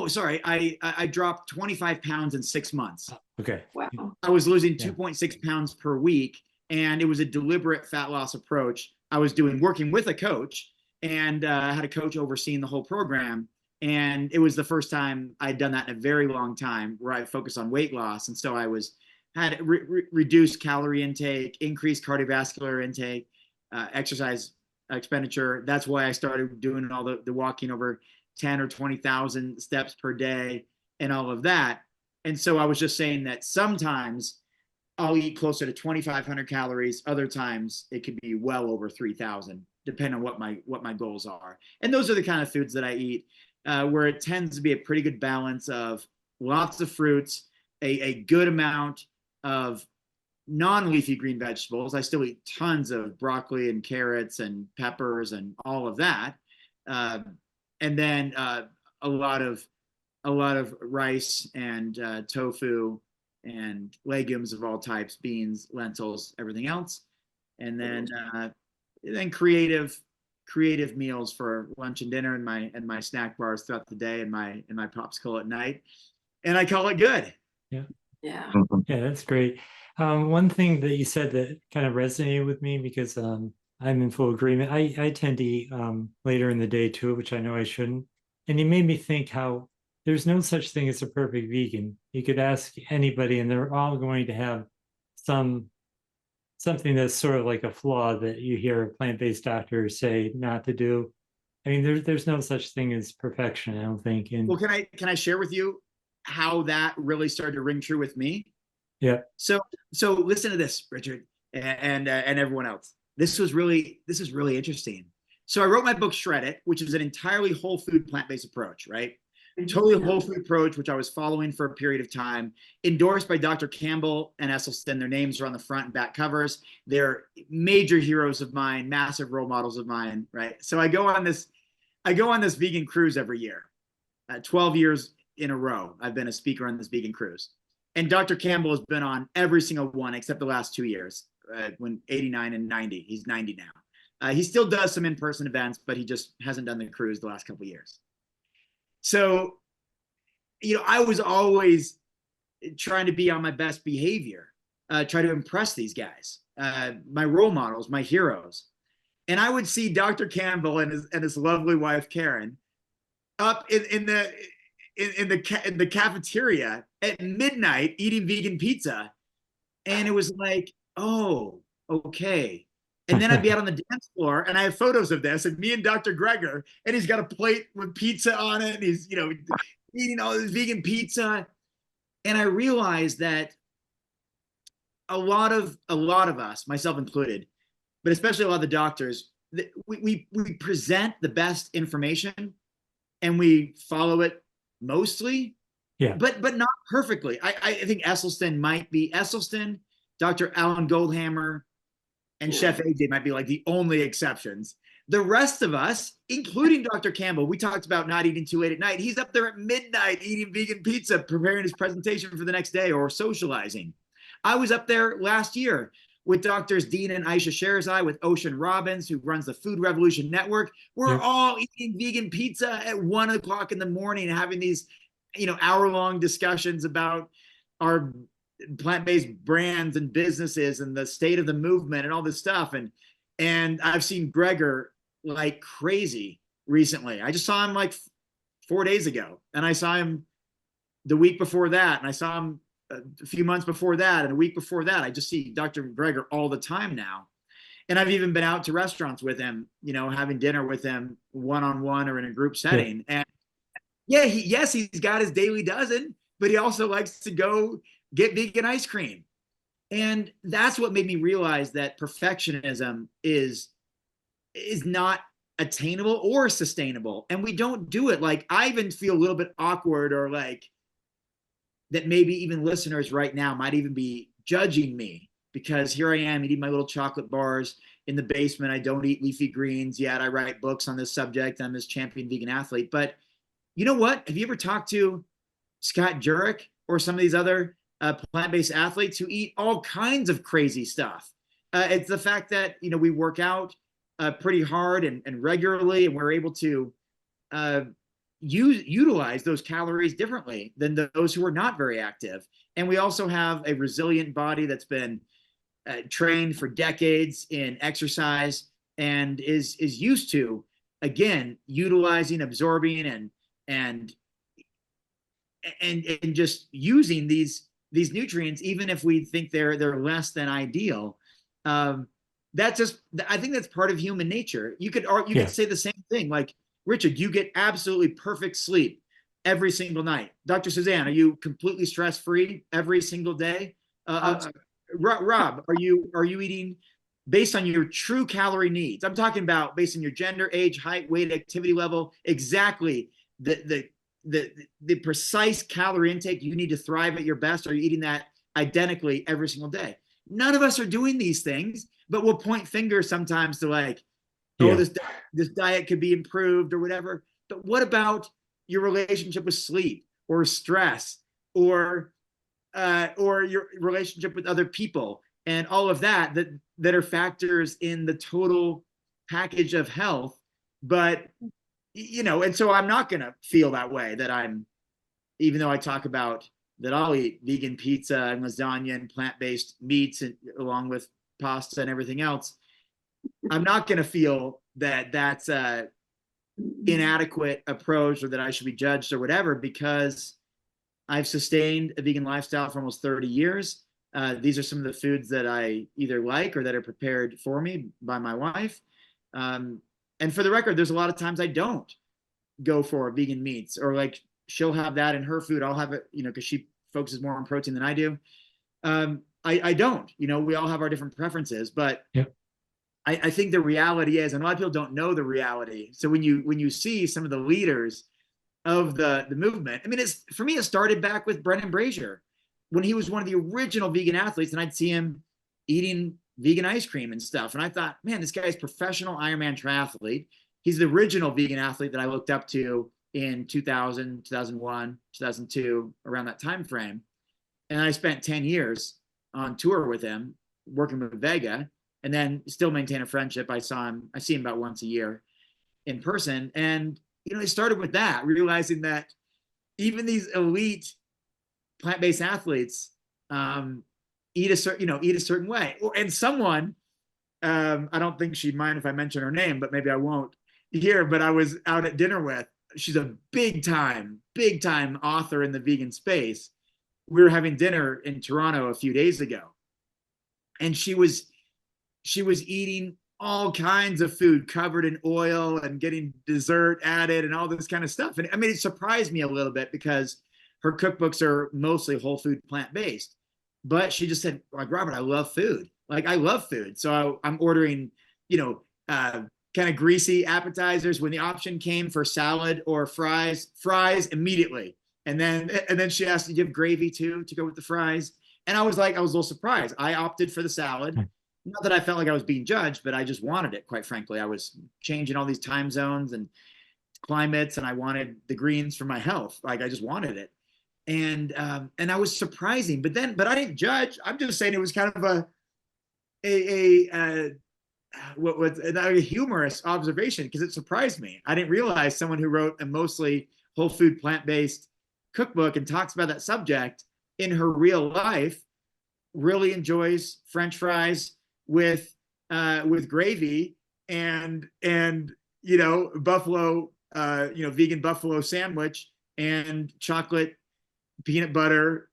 Sorry. I dropped 25 pounds in 6 months. Okay. Wow. I was losing 2.6 pounds per week, and it was a deliberate fat loss approach. I was working with a coach, and I had a coach overseeing the whole program. And it was the first time I'd done that in a very long time where I focused on weight loss. And so I had reduced calorie intake, increased cardiovascular intake, exercise expenditure. That's why I started doing all the walking over 10 or 20,000 steps per day and all of that. And so I was just saying that sometimes I'll eat closer to 2,500 calories. Other times it could be well over 3,000, depending on what my goals are. And those are the kind of foods that I eat, where it tends to be a pretty good balance of lots of fruits, a good amount of non-leafy green vegetables. I still eat tons of broccoli and carrots and peppers and all of that. And then a lot of rice and tofu and legumes of all types, beans, lentils, everything else. And then creative meals for lunch and dinner and my snack bars throughout the day and my popsicle at night. And I call it good. Yeah. Yeah, that's great. One thing that you said that kind of resonated with me, because I'm in full agreement. I tend to eat later in the day too, which I know I shouldn't. And it made me think how there's no such thing as a perfect vegan. You could ask anybody, and they're all going to have something that's sort of like a flaw that you hear a plant-based doctor say not to do. I mean, there's no such thing as perfection, I don't think. And well, can I share with you how that really started to ring true with me? Yeah. So listen to this, Richard, and everyone else. This is really interesting. So I wrote my book, Shred It, which is an entirely whole food plant-based approach, right? Totally whole food approach, which I was following for a period of time, endorsed by Dr. Campbell and Esselstyn. Their names are on the front and back covers. They're major heroes of mine, massive role models of mine, right? So I go on this vegan cruise every year. 12 years in a row, I've been a speaker on this vegan cruise. And Dr. Campbell has been on every single one except the last 2 years, when 89 and 90. He's 90 now. He still does some in-person events, but he just hasn't done the cruise the last couple of years. So, I was always trying to be on my best behavior, try to impress these guys, my role models, my heroes. And I would see Dr. Campbell and his lovely wife, Karen, up in the cafeteria at midnight eating vegan pizza. And it was like, oh, okay. And then I'd be out on the dance floor, and I have photos of this, and me and Dr. Greger, and he's got a plate with pizza on it, and he's, eating all this vegan pizza. And I realized that a lot of us, myself included, but especially a lot of the doctors, we present the best information and we follow it mostly, but not perfectly. I think Esselstyn, Dr. Alan Goldhammer, and Chef AJ might be like the only exceptions. The rest of us, including Dr. Campbell, we talked about not eating too late at night. He's up there at midnight eating vegan pizza, preparing his presentation for the next day or socializing. I was up there last year with Doctors Dean and Aisha Sherzai, with Ocean Robbins, who runs the Food Revolution Network. We're all eating vegan pizza at 1 o'clock in the morning, having these, hour-long discussions about our plant-based brands and businesses and the state of the movement and all this stuff. And I've seen Greger like crazy recently. I just saw him like 4 days ago, and I saw him the week before that, and I saw him a few months before that, and a week before that. I just see Dr. Greger all the time now. And I've even been out to restaurants with him, having dinner with him one-on-one or in a group setting. And yeah, he's got his daily dozen, but he also likes to go get vegan ice cream. And that's what made me realize that perfectionism is not attainable or sustainable. And we don't do it. Like, I even feel a little bit awkward, or like that maybe even listeners right now might even be judging me, because here I am eating my little chocolate bars in the basement. I don't eat leafy greens yet. I write books on this subject. I'm this champion vegan athlete. But you know what? Have you ever talked to Scott Jurek or some of these other plant-based athletes who eat all kinds of crazy stuff? It's the fact that, we work out pretty hard and regularly, and we're able to utilize those calories differently than those who are not very active. And we also have a resilient body that's been trained for decades in exercise and is used to, again, utilizing, absorbing, and just using these nutrients, even if we think they're less than ideal. I think that's part of human nature. You could say the same thing. Like, Richard, you get absolutely perfect sleep every single night. Dr. Suzanne, are you completely stress-free every single day? Rob, are you eating based on your true calorie needs? I'm talking about based on your gender, age, height, weight, activity level, exactly the precise calorie intake you need to thrive at your best. Are you eating that identically every single day? None of us are doing these things, but we'll point fingers sometimes to like, this diet could be improved or whatever. But what about your relationship with sleep or stress or your relationship with other people and all of that are factors in the total package of health? But, and so I'm not going to feel that way even though I talk about that I'll eat vegan pizza and lasagna and plant-based meats and along with pasta and everything else, I'm not going to feel that that's a inadequate approach or that I should be judged or whatever, because I've sustained a vegan lifestyle for almost 30 years. These are some of the foods that I either like or that are prepared for me by my wife. And for the record, there's a lot of times I don't go for vegan meats, or like she'll have that in her food. I'll have it, because she focuses more on protein than I do. I don't, we all have our different preferences, but I think the reality is, and a lot of people don't know the reality. So when you see some of the leaders of the movement, I mean, for me, it started back with Brendan Brazier when he was one of the original vegan athletes, and I'd see him eating vegan ice cream and stuff. And I thought, man, this guy's professional Ironman triathlete. He's the original vegan athlete that I looked up to in 2000, 2001, 2002, around that time frame. And I spent 10 years on tour with him, working with Vega, and then still maintain a friendship. I see him about once a year in person. And, it started with that, realizing that even these elite plant-based athletes eat a certain way. And someone, I don't think she'd mind if I mention her name, but maybe I won't here, but I was out at dinner with, she's a big time author in the vegan space. We were having dinner in Toronto a few days ago, and she was eating all kinds of food covered in oil and getting dessert added and all this kind of stuff. And I mean, it surprised me a little bit because her cookbooks are mostly whole food, plant-based. But she just said, like, Robert, I love food. Like, I love food. So I'm ordering, kind of greasy appetizers. When the option came for salad or fries immediately. And then she asked, "Do you have gravy too to go with the fries?" And I was a little surprised. I opted for the salad. Not that I felt like I was being judged, but I just wanted it, quite frankly. I was changing all these time zones and climates, and I wanted the greens for my health. Like, I just wanted it. And I was surprising, but I didn't judge. I'm just saying it was kind of a humorous observation, because it surprised me. I didn't realize someone who wrote a mostly whole food, plant-based cookbook and talks about that subject in her real life really enjoys French fries with gravy and buffalo vegan buffalo sandwich and chocolate peanut butter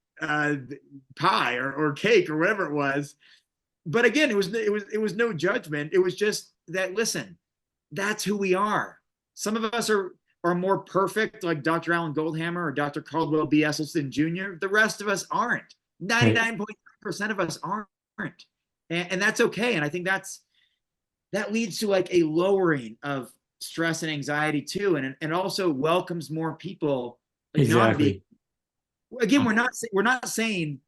pie or cake or whatever it was. but again, it was no judgment. It was just that, listen, that's who we are. Some of us are more perfect, like Dr. Alan Goldhammer or Dr. Caldwell B. Esselstyn Jr. The rest of us aren't. 99.9% of us aren't. And that's okay. And I think that leads to like a lowering of stress and anxiety too. And also welcomes more people. Like Exactly. Again, we're not saying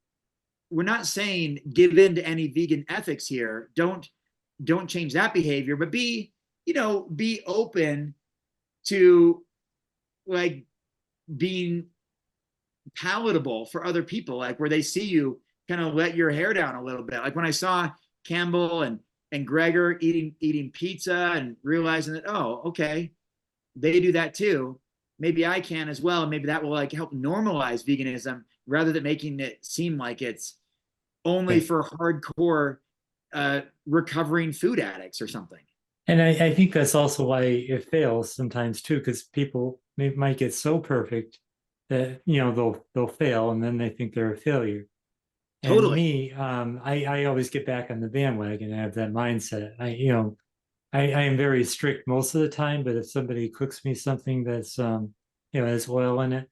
give in to any vegan ethics here. Don't change that behavior, but be open to like being palatable for other people, like where they see you kind of let your hair down a little bit. Like when I saw Campbell and Gregor eating pizza and realizing that, oh, okay, they do that too. Maybe I can as well. And maybe that will like help normalize veganism rather than making it seem like it's only for hardcore recovering food addicts or something. And I think that's also why it fails sometimes too, because people might get so perfect that they'll fail and then they think they're a failure. And Totally. me, I always get back on the bandwagon. I have that mindset. I am very strict most of the time, but if somebody cooks me something that's has oil in it,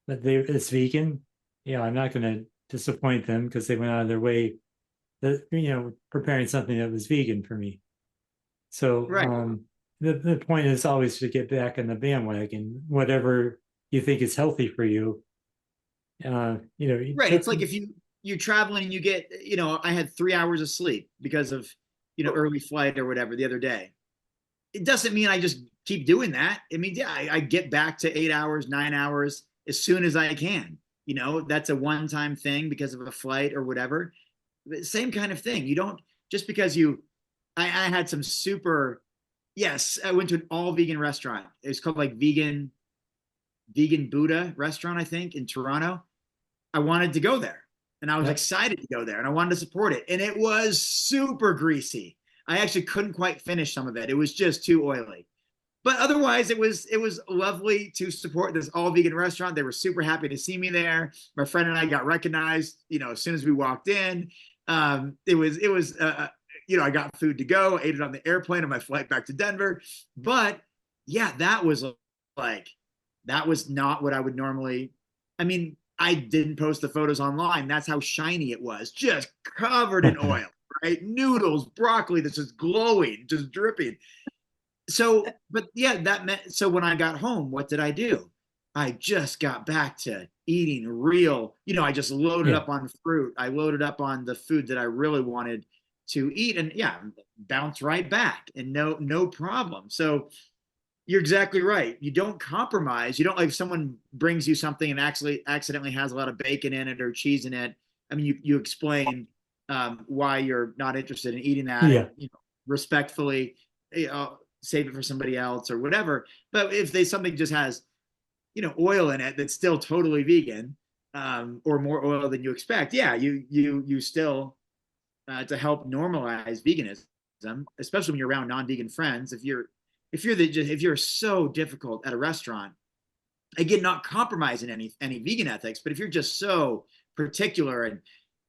but it's vegan, I'm not going to disappoint them because they went out of their way, preparing something that was vegan for me. So right. The point is always to get back on the bandwagon, whatever you think is healthy for you. Right. It's like if you're traveling and you get, I had 3 hours of sleep because of, early flight or whatever the other day. It doesn't mean I just keep doing that. It means, I get back to 8 hours, 9 hours as soon as I can. That's a one-time thing because of a flight or whatever. Same kind of thing. You don't, just because I had some I went to an all vegan restaurant. It was called like vegan Buddha restaurant, I think, in Toronto. I wanted to go there and I was excited to go there and I wanted to support it. And it was super greasy. I actually couldn't quite finish some of it. It was just too oily. But otherwise, it was lovely to support this all vegan restaurant. They were super happy to see me there. My friend and I got recognized, as soon as we walked in. It was I got food to go, ate it on the airplane on my flight back to Denver. But yeah, that was not what I would normally. I mean, I didn't post the photos online. That's how shiny it was, just covered in oil, right? Noodles, broccoli that's just glowing, just dripping. So, but yeah, that meant, so when I got home, what did I do? I just got back to eating real, I just loaded up on fruit. I loaded up on the food that I really wanted to eat and bounce right back and no problem. So you're exactly right. You don't compromise. You don't, like, if someone brings you something and actually accidentally has a lot of bacon in it or cheese in it. I mean, you explain why you're not interested in eating that. Yeah. And, respectfully, save it for somebody else or whatever. But if something just has, oil in it that's still totally vegan, or more oil than you expect, you still to help normalize veganism, especially when you're around non-vegan friends. If you're so difficult at a restaurant, again, not compromising any vegan ethics, but if you're just so particular and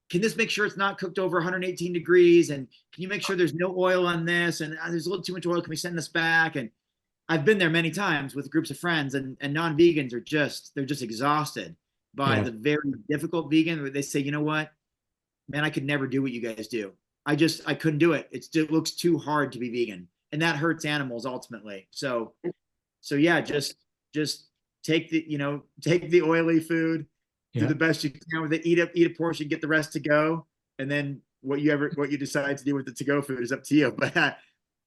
can this make sure it's not cooked over 118 degrees, and can you make sure there's no oil on this, and there's a little too much oil, can we send this back? And I've been there many times with groups of friends, and non-vegans are just exhausted by the very difficult vegan where they say, you know what, man, I could never do what you guys do. I couldn't do it. It looks too hard to be vegan. And that hurts animals ultimately. So yeah, just take the oily food, do the best you can with it, eat a portion, get the rest to go. And then what you decide to do with the to-go food is up to you. But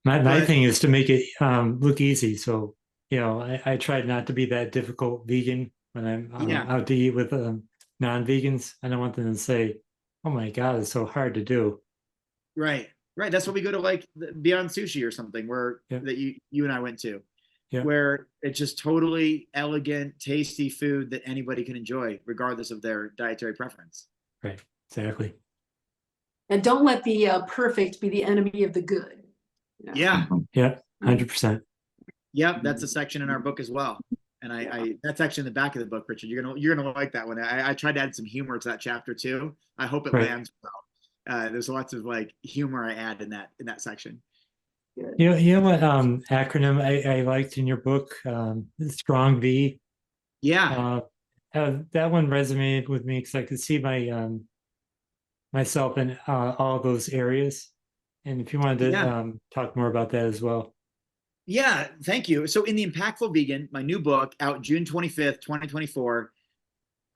my thing is to make it look easy. So, I tried not to be that difficult vegan when I'm out to eat with non-vegans. I don't want them to say, oh my God, it's so hard to do. Right. That's what we go to, like Beyond Sushi or something that you and I went to, where it's just totally elegant, tasty food that anybody can enjoy regardless of their dietary preference. Right. Exactly. And don't let the perfect be the enemy of the good. Yeah. Yeah. 100%. Yep. That's a section in our book as well. And I that's actually in the back of the book, Richard. You're gonna like that one. I tried to add some humor to that chapter too. I hope it lands well. There's lots of like humor I add in that section. Good. You know what acronym I liked in your book, Strong V. Yeah, That one resonated with me because I could see myself in all those areas. And if you wanted to yeah. talk more about that as well. Yeah, thank you. So in The Impactful Vegan, my new book out June 25th, 2024,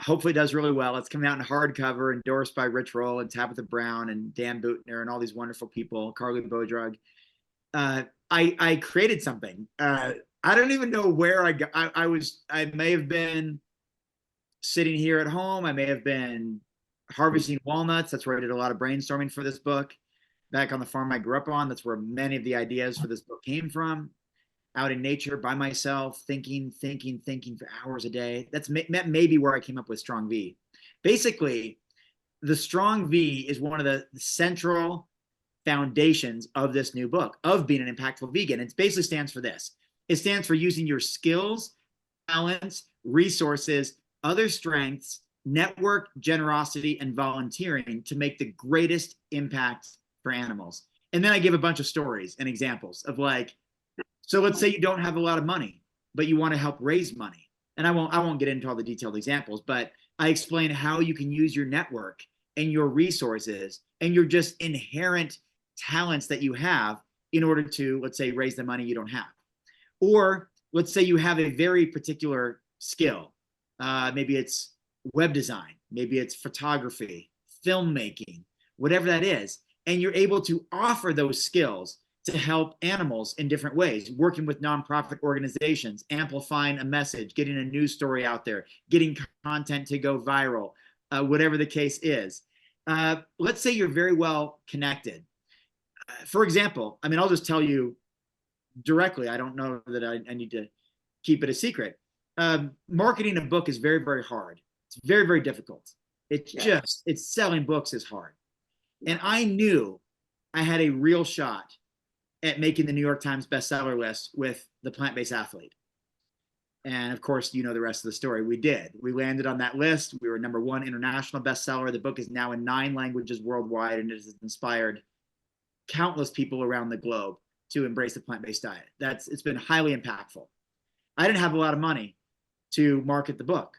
hopefully it does really well. It's coming out in hardcover, endorsed by Rich Roll and Tabitha Brown and Dan Boutner and all these wonderful people, Carly Bodrug. I created something. I don't even know where I got. I may have been sitting here at home. I may have been harvesting walnuts. That's where I did a lot of brainstorming for this book. Back on the farm I grew up on, that's where many of the ideas for this book came from. Out in nature by myself, thinking for hours a day. That may be where I came up with Strong V. Basically, the Strong V is one of the central foundations of this new book, of being an impactful vegan. It basically stands for this. It stands for using your skills, talents, resources, other strengths, network, generosity, and volunteering to make the greatest impact for animals. And then I give a bunch of stories and examples of like, so let's say you don't have a lot of money, but you want to help raise money. And I won't get into all the detailed examples, but I explain how you can use your network and your resources and your just inherent talents that you have in order to, let's say, raise the money you don't have. Or let's say you have a very particular skill. Maybe it's web design, maybe it's photography, filmmaking, whatever that is. And you're able to offer those skills to help animals in different ways, working with nonprofit organizations, amplifying a message, getting a news story out there, getting content to go viral, whatever the case is. Let's say you're very well connected. For example, I mean, I'll just tell you directly, I don't know that I need to keep it a secret. Marketing a book is very, very hard. It's very, very difficult. It's selling books is hard. And I knew I had a real shot at making the New York Times bestseller list with The Plant-Based Athlete. And of course, you know the rest of the story. We did. We landed on that list. We were #1 international bestseller. The book is now in 9 languages worldwide, and it has inspired countless people around the globe to embrace the plant-based diet. It's been highly impactful. I didn't have a lot of money to market the book.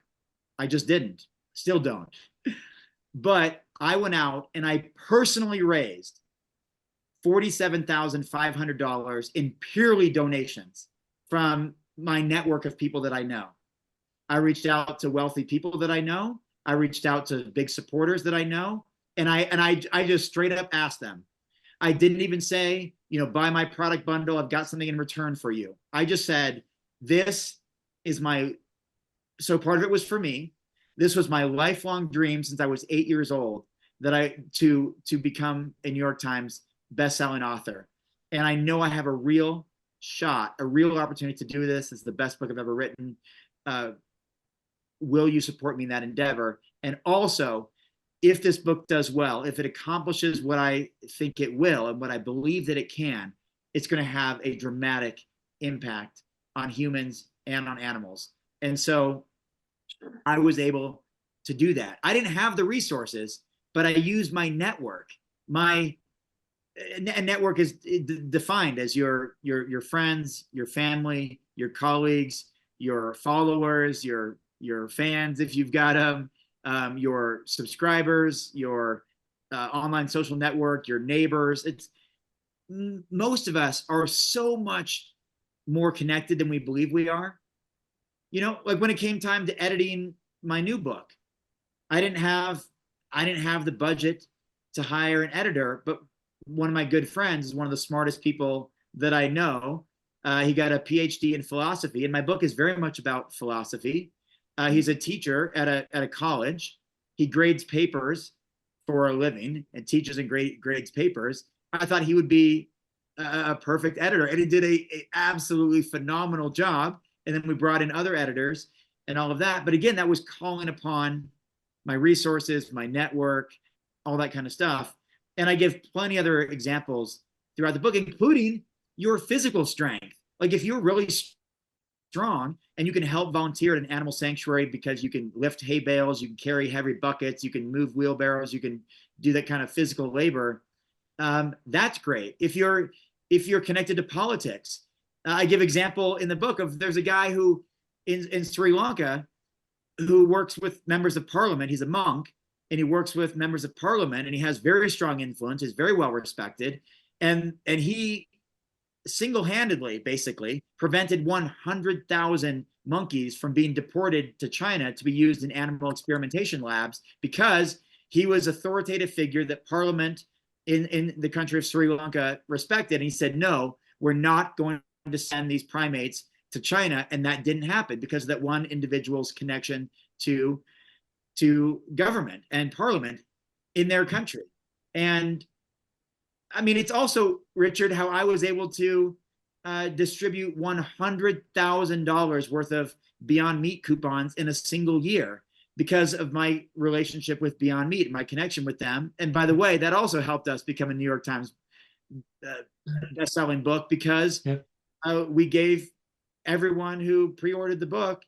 I just didn't. Still don't. But I went out and I personally raised $47,500 in purely donations from my network of people that I know. I reached out to wealthy people that I know. I reached out to big supporters that I know. And I just straight up asked them. I didn't even say, buy my product bundle. I've got something in return for you. I just said, this is so part of it was for me. This was my lifelong dream since I was 8 years old, to become a New York Times best-selling author. And I know I have a real shot, a real opportunity to do this. It's the best book I've ever written. Will you support me in that endeavor? And also, if this book does well, if it accomplishes what I think it will and what I believe that it can, it's going to have a dramatic impact on humans and on animals. And so I was able to do that. I didn't have the resources, but I used my network. My network is defined as your friends, your family, your colleagues, your followers, your fans, if you've got them, your subscribers, your online social network, your neighbors. Most of us are so much more connected than we believe we are. Like when it came time to editing my new book, I didn't have the budget to hire an editor, but one of my good friends is one of the smartest people that I know. He got a PhD in philosophy, and my book is very much about philosophy. He's a teacher at a college. He grades papers for a living and teaches and grades papers. I thought he would be a perfect editor, and he did a absolutely phenomenal job. And then we brought in other editors and all of that. But again, that was calling upon my resources, my network, all that kind of stuff. And I give plenty other examples throughout the book, including your physical strength. Like if you're really strong, and you can help volunteer at an animal sanctuary because you can lift hay bales, you can carry heavy buckets, you can move wheelbarrows, you can do that kind of physical labor. That's great. If you're connected to politics, I give example in the book of there's a guy who in Sri Lanka who works with members of parliament. He's a monk, and he works with members of parliament, and he has very strong influence, is very well respected, and he single-handedly basically prevented 100,000 monkeys from being deported to China to be used in animal experimentation labs because he was authoritative figure that parliament in the country of Sri Lanka respected. And he said, no, we're not going to send these primates to China. And that didn't happen because of that one individual's connection to government and parliament in their country. And I mean, it's also, Richard, how I was able to distribute $100,000 worth of Beyond Meat coupons in a single year because of my relationship with Beyond Meat and my connection with them. And by the way, that also helped us become a New York Times best-selling book because we gave everyone who pre-ordered the book,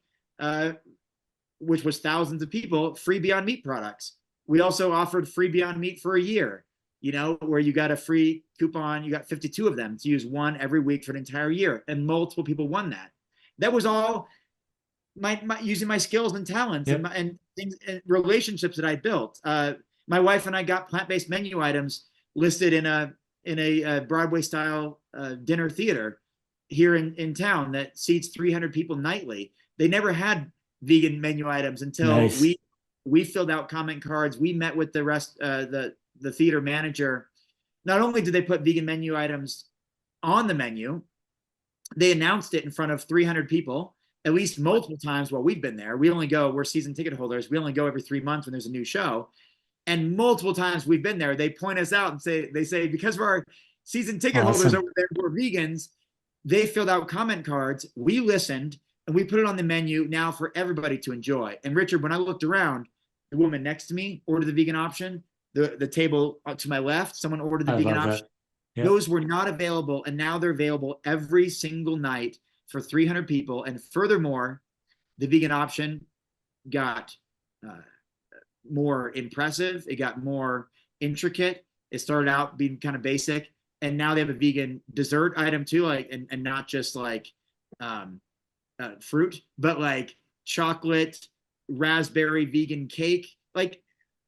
which was thousands of people, free Beyond Meat products. We also offered free Beyond Meat for a year, you know, where you got a free coupon, you got 52 of them to use one every week for an entire year. And multiple people won that. That was all my using my skills and talents and things and relationships that I built. My wife and I got plant-based menu items listed in a Broadway style dinner theater here in town that seats 300 people nightly. They never had vegan menu items until we filled out comment cards. We met with the rest, the theater manager. Not only did they put vegan menu items on the menu, they announced it in front of 300 people, at least multiple times while we've been there. We're season ticket holders. We only go every 3 months when there's a new show. And multiple times we've been there, they point us out and they say, because of our season ticket holders over there who are vegans, they filled out comment cards. We listened and we put it on the menu now for everybody to enjoy. And Richard, when I looked around, the woman next to me ordered the vegan option. The table to my left, someone ordered the vegan option. Yep. Those were not available, and now they're available every single night for 300 people. And furthermore, the vegan option got more impressive. It got more intricate. It started out being kind of basic, and now they have a vegan dessert item too, like and not just like fruit, but like chocolate, raspberry vegan cake, like.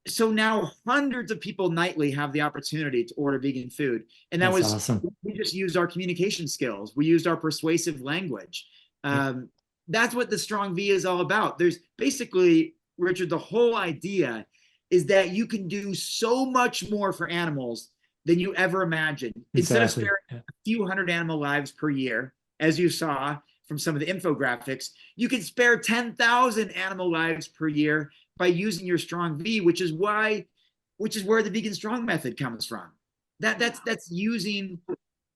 So now hundreds of people nightly have the opportunity to order vegan food. And that was awesome. We just used our communication skills. We used our persuasive language. That's what the Strong V is all about. There's basically, Richard, the whole idea is that you can do so much more for animals than you ever imagined. Instead of sparing a few hundred animal lives per year, as you saw from some of the infographics, you can spare 10,000 animal lives per year by using your Strong V, which is where the Vegan Strong method comes from. That's using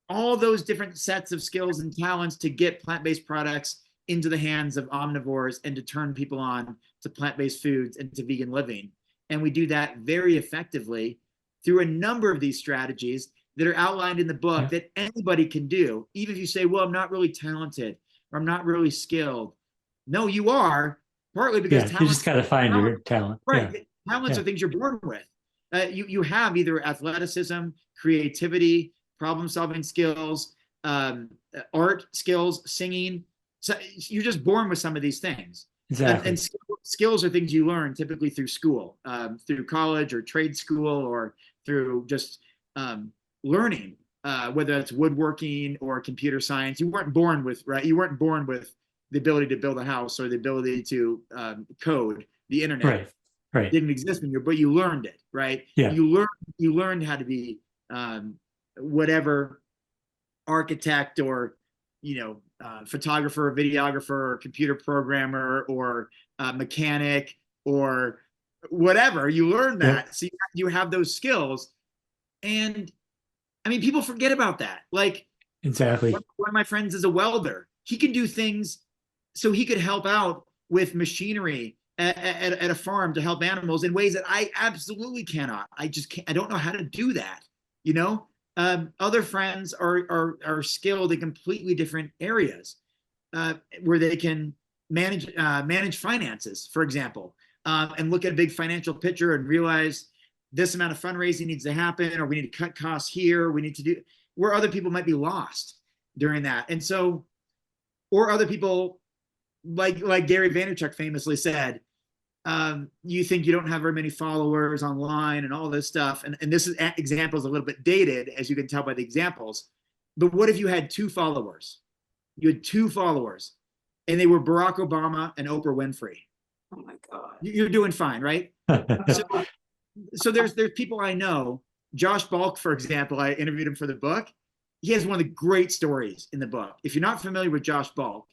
all those different sets of skills and talents to get plant-based products into the hands of omnivores and to turn people on to plant-based foods and to vegan living. And we do that very effectively through a number of these strategies that are outlined in the book that anybody can do. Even if you say, well, I'm not really talented or I'm not really skilled. No, you are. Partly because you just got to find your talent. Right. Talents are things you're born with. You have either athleticism, creativity, problem-solving skills, art skills, singing. So you're just born with some of these things. Exactly. And skills are things you learn typically through school, through college or trade school, or through just learning, whether it's woodworking or computer science. You weren't born with, You weren't born with the ability to build a house or the ability to code. The internet didn't exist when but you learned it, right? Yeah. You learned how to be whatever architect or photographer, or videographer, or computer programmer, or mechanic, or whatever. You learn that, so you have those skills, and I mean, people forget about that. Like, exactly. One of my friends is a welder. He can do things. So he could help out with machinery at a farm to help animals in ways that I absolutely cannot. I just can't. I don't know how to do that. Other friends are skilled in completely different areas. where they can manage finances, for example, and look at a big financial picture and realize this amount of fundraising needs to happen, or we need to cut costs here. We need to do where other people might be lost during that. And so, or other people like Gary Vaynerchuk famously said, you think you don't have very many followers online and all this stuff. And this example is a little bit dated, as you can tell by the examples. But what if you had 2 followers? You had 2 followers, and they were Barack Obama and Oprah Winfrey. Oh my God. You're doing fine, right? So there's people I know. Josh Balk, for example, I interviewed him for the book. He has one of the great stories in the book. If you're not familiar with Josh Balk,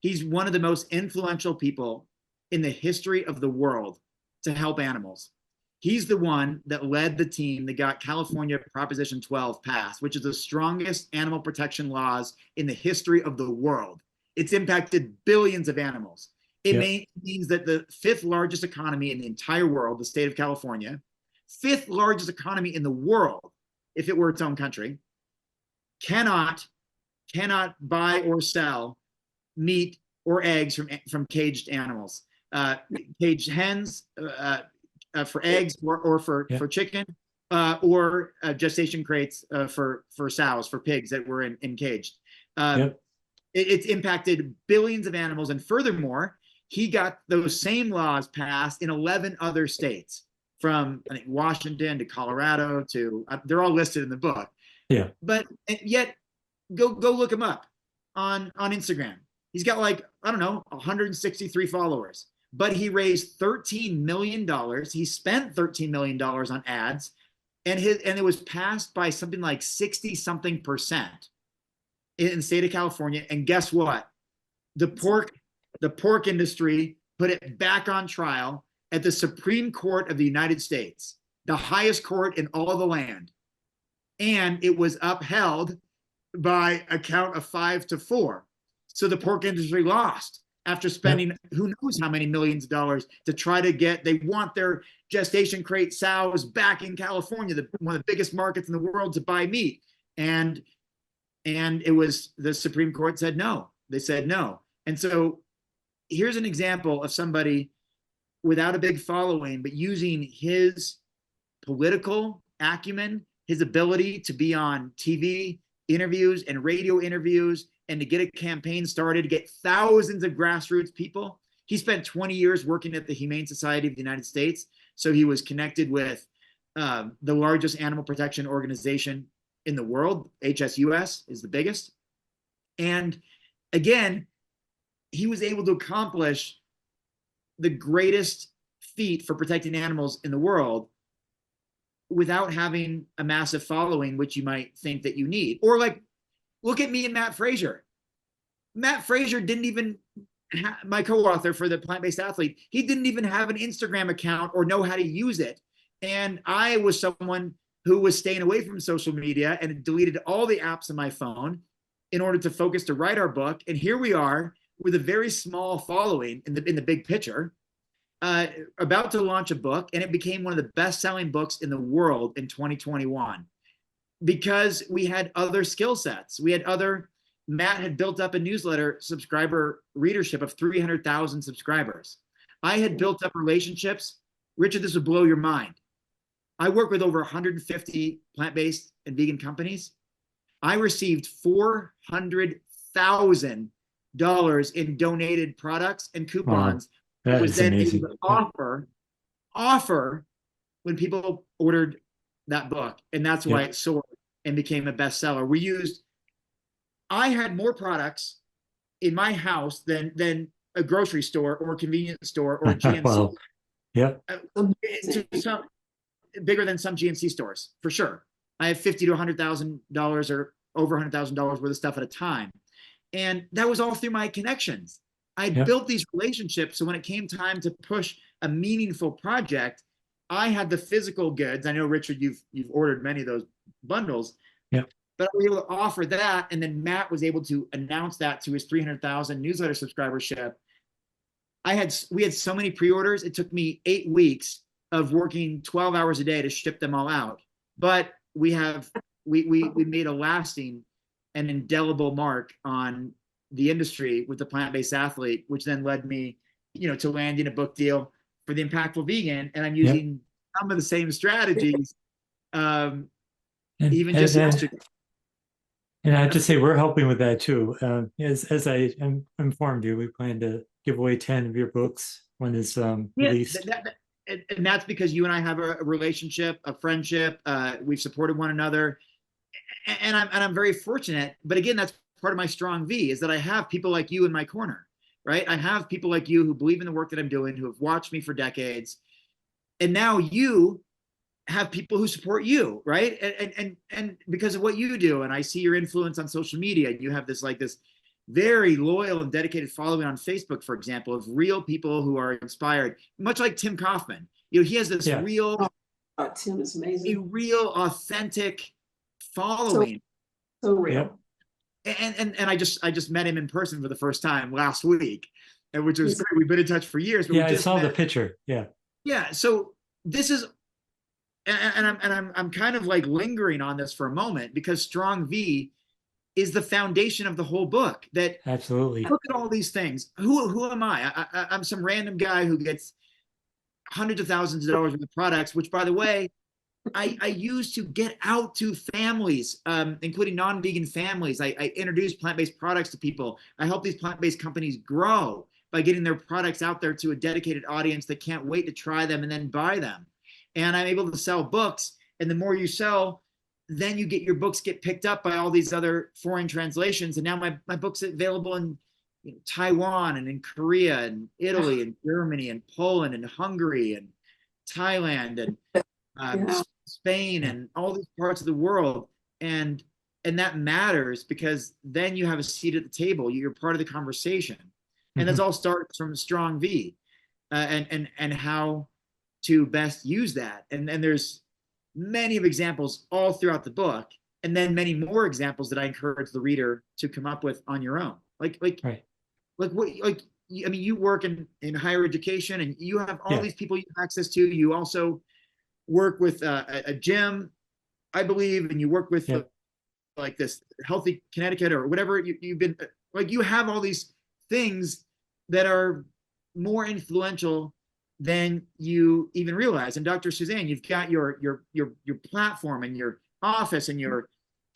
he's one of the most influential people in the history of the world to help animals. He's the one that led the team that got California Proposition 12 passed, which is the strongest animal protection laws in the history of the world. It's impacted billions of animals. It means that the 5th largest economy in the entire world, the state of California, 5th largest economy in the world, if it were its own country, cannot buy or sell meat or eggs from caged animals, caged hens for eggs or for chicken, or gestation crates for sows, for pigs that were in caged. It's impacted billions of animals, and furthermore, he got those same laws passed in 11 other states, from I think Washington to Colorado to they're all listed in the book. Yeah. But yet, go look him up on Instagram. He's got like, I don't know, 163 followers. But he raised $13 million. He spent $13 million on ads, and it was passed by something like 60-something% in the state of California. And guess what? The pork industry put it back on trial at the Supreme Court of the United States, the highest court in all of the land. And it was upheld by a count of 5-4. So the pork industry lost after spending who knows how many millions of dollars to try to they want their gestation crate sows back in California, one of the biggest markets in the world to buy meat. And it was, the Supreme Court said no. They said no. And so here's an example of somebody without a big following, but using his political acumen, his ability to be on TV interviews and radio interviews, and to get a campaign started, to get thousands of grassroots people. He spent 20 years working at the Humane Society of the United States. So he was connected with the largest animal protection organization in the world. HSUS is the biggest. And again, he was able to accomplish the greatest feat for protecting animals in the world without having a massive following, which you might think that you need. Or like, look at me and Matt Frazier. Matt Frazier didn't even, my co-author for the Plant-Based Athlete, he didn't even have an Instagram account or know how to use it. And I was someone who was staying away from social media and deleted all the apps on my phone in order to focus to write our book. And here we are with a very small following in the big picture, about to launch a book, and it became one of the best-selling books in the world in 2021 because we had other skill sets. Matt had built up a newsletter subscriber readership of 300,000 subscribers. I had built up relationships. Richard, this would blow your mind. I work with over 150 plant-based and vegan companies. I received $400,000 in donated products and coupons. Wow. That was is then amazing. able to offer when people ordered that book. And that's why it soared and became a bestseller. I had more products in my house than a grocery store or a convenience store or a GNC. Wow. Yeah. Bigger than some GNC stores, for sure. I have $50,000 to $100,000 or over $100,000 worth of stuff at a time. And that was all through my connections. I built these relationships. So when it came time to push a meaningful project, I had the physical goods. I know, Richard, you've ordered many of those bundles. Yeah. But I was able to offer that. And then Matt was able to announce that to his 300,000 newsletter subscribership. We had so many pre-orders. It took me 8 weeks of working 12 hours a day to ship them all out. But we made a lasting and indelible mark on the industry with the plant-based athlete, which then led me, to landing a book deal for the Impactful Vegan. And I'm using some of the same strategies, even just yesterday. And I have to say, we're helping with that too. As I informed you, we plan to give away 10 of your books when it's released. And that's because you and I have a relationship, a friendship. We've supported one another, and I'm very fortunate. But again, that's part of my strong V, is that I have people like you in my corner, right? I have people like you who believe in the work that I'm doing, who have watched me for decades, and now you have people who support you, right? And because of what you do, and I see your influence on social media, and you have this very loyal and dedicated following on Facebook, for example, of real people who are inspired, much like Tim Kaufman. He has this real, Tim is amazing, a real authentic following. So real. And I just met him in person for the first time last week, and which was great. We've been in touch for years. But I saw the picture. Yeah. So this is, and I'm kind of lingering on this for a moment, because Strong V is the foundation of the whole book. That absolutely, look at all these things. Who am I? I'm some random guy who gets hundreds of thousands of dollars worth of products, which, by the way, I use to get out to families, including non-vegan families. I introduce plant-based products to people. I help these plant-based companies grow by getting their products out there to a dedicated audience that can't wait to try them and then buy them. And I'm able to sell books. And the more you sell, then your books get picked up by all these other foreign translations. And now my book's available in Taiwan and in Korea and Italy and Germany and Poland and Hungary and Thailand and Spain and all these parts of the world. And that matters, because then you have a seat at the table. You're part of the conversation. And that's all starts from Strong V, and how to best use that. And there's many of examples all throughout the book, and then many more examples that I encourage the reader to come up with on your own. You work in higher education, and you have all these people you have access to. You also work with a gym, I believe, and you work with this Healthy Connecticut or whatever you've been you have all these things that are more influential than you even realize. And Dr. Suzanne, you've got your platform and your office and your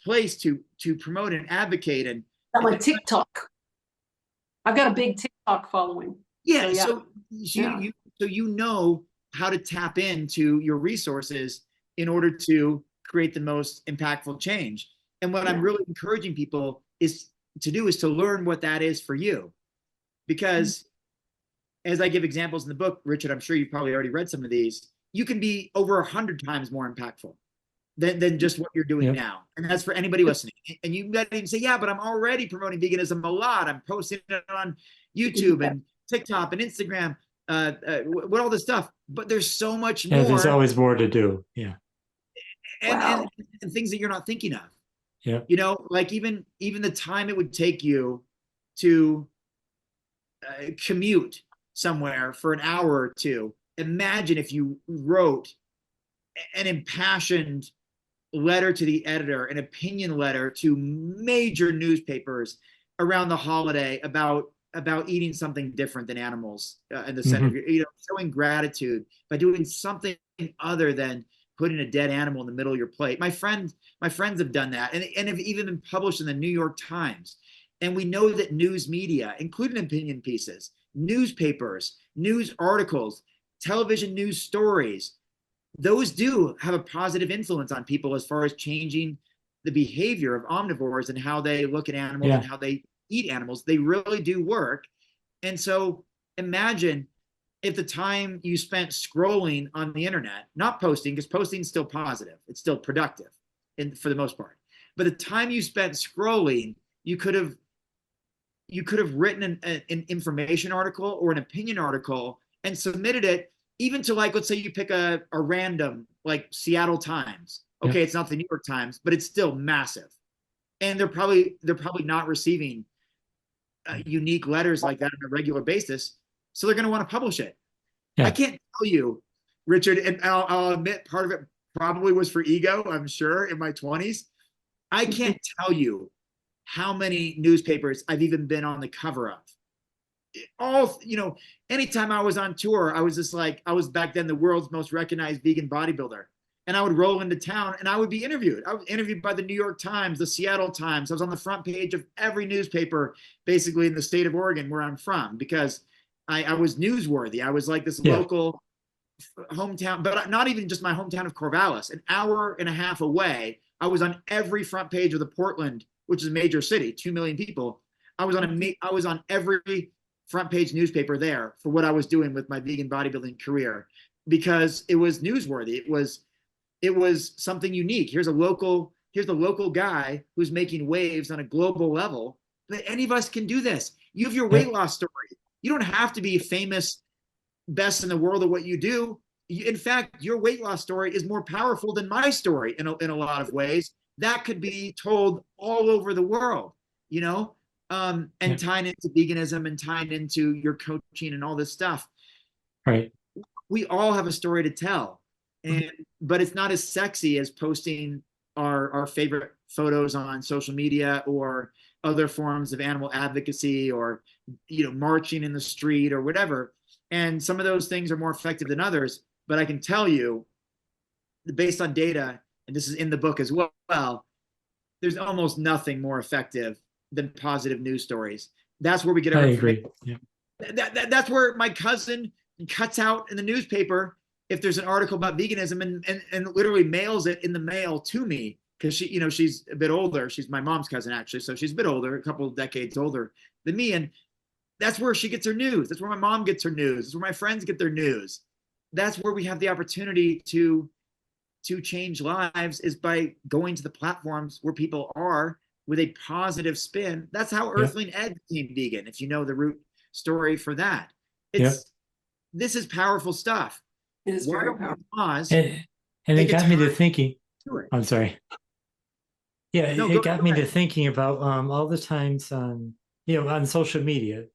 place to promote and advocate. And my TikTok. I've got a big TikTok following. So you know how to tap into your resources in order to create the most impactful change. And what I'm really encouraging people is to learn what that is for you. Because as I give examples in the book, Richard, I'm sure you've probably already read some of these, you can be over 100 times more impactful than just what you're doing now. And that's for anybody listening. And you might even say, yeah, but I'm already promoting veganism a lot. I'm posting it on YouTube and TikTok and Instagram, with all this stuff. But there's so much more. There's always more to do. And things that you're not thinking of. Even the time it would take you to commute somewhere for an hour or two. Imagine if you wrote an impassioned letter to the editor, an opinion letter to major newspapers around the holiday about eating something different than animals in the center of your, showing gratitude by doing something other than putting a dead animal in the middle of your plate. My friends have done that, and have even been published in the New York Times. And we know that news media, including opinion pieces, newspapers, news articles, television news stories, those do have a positive influence on people as far as changing the behavior of omnivores and how they look at animals and how they eat animals. They really do work. And so imagine if the time you spent scrolling on the internet, not posting, because posting is still positive, it's still productive for the most part, but the time you spent scrolling, you could have written an information article or an opinion article and submitted it even to, let's say you pick a random, Seattle Times. Okay, it's not the New York Times, but it's still massive. And they're probably not receiving unique letters like that on a regular basis. So they're going to want to publish it. I can't tell you, Richard, and I'll admit part of it probably was for ego, I'm sure, in my 20s. I can't tell you how many newspapers I've even been on the cover of. All, anytime I was on tour, I was just like, I was back then the world's most recognized vegan bodybuilder. And I would roll into town and I would be interviewed. I was interviewed by the New York Times, the Seattle Times. I was on the front page of every newspaper, basically in the state of Oregon, where I'm from, because I was newsworthy. I was like this local hometown, but not even just my hometown of Corvallis, an hour and a half away. I was on every front page of the Portland, which is a major city, 2 million people. I was on every front page newspaper there for what I was doing with my vegan bodybuilding career, because it was newsworthy. It was something unique. Here's the local guy who's making waves on a global level. But any of us can do this. You have your weight loss story. You don't have to be famous, best in the world at what you do. In fact, your weight loss story is more powerful than my story in a lot of ways. That could be told all over the world, and tying into veganism and tying into your coaching and all this stuff. Right. We all have a story to tell. But it's not as sexy as posting our favorite photos on social media or other forms of animal advocacy, or marching in the street or whatever. And some of those things are more effective than others. But I can tell you, based on data, and this is in the book as well, there's almost nothing more effective than positive news stories. That's where we get our information. I agree. Yeah. That's where my cousin cuts out in the newspaper if there's an article about veganism, and literally mails it in the mail to me, because she's a bit older. She's my mom's cousin, actually. So she's a bit older, a couple of decades older than me. And that's where she gets her news. That's where my mom gets her news. That's where my friends get their news. That's where we have the opportunity to change lives, is by going to the platforms where people are with a positive spin. That's how Earthling Ed became vegan, if you know the root story for that. This is powerful stuff. It is very powerful. And it got me to thinking. I'm sorry. Yeah, it got me to thinking about all the times on social media.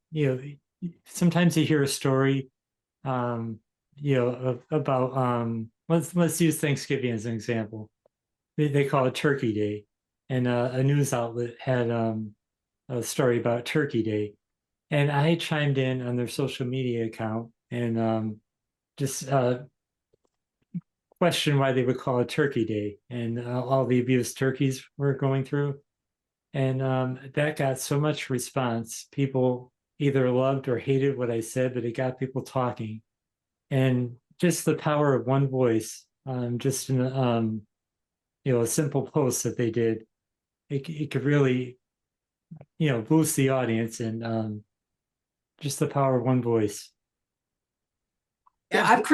Sometimes you hear a story, about let's use Thanksgiving as an example. They call it Turkey Day, and a news outlet had a story about Turkey Day, and I chimed in on their social media account and just question why they would call it Turkey Day, and all the abuse turkeys were going through. And that got so much response. People either loved or hated what I said, but it got people talking. And just the power of one voice, just in a simple post that they did, it could really, boost the audience, and just the power of one voice. Yeah, I've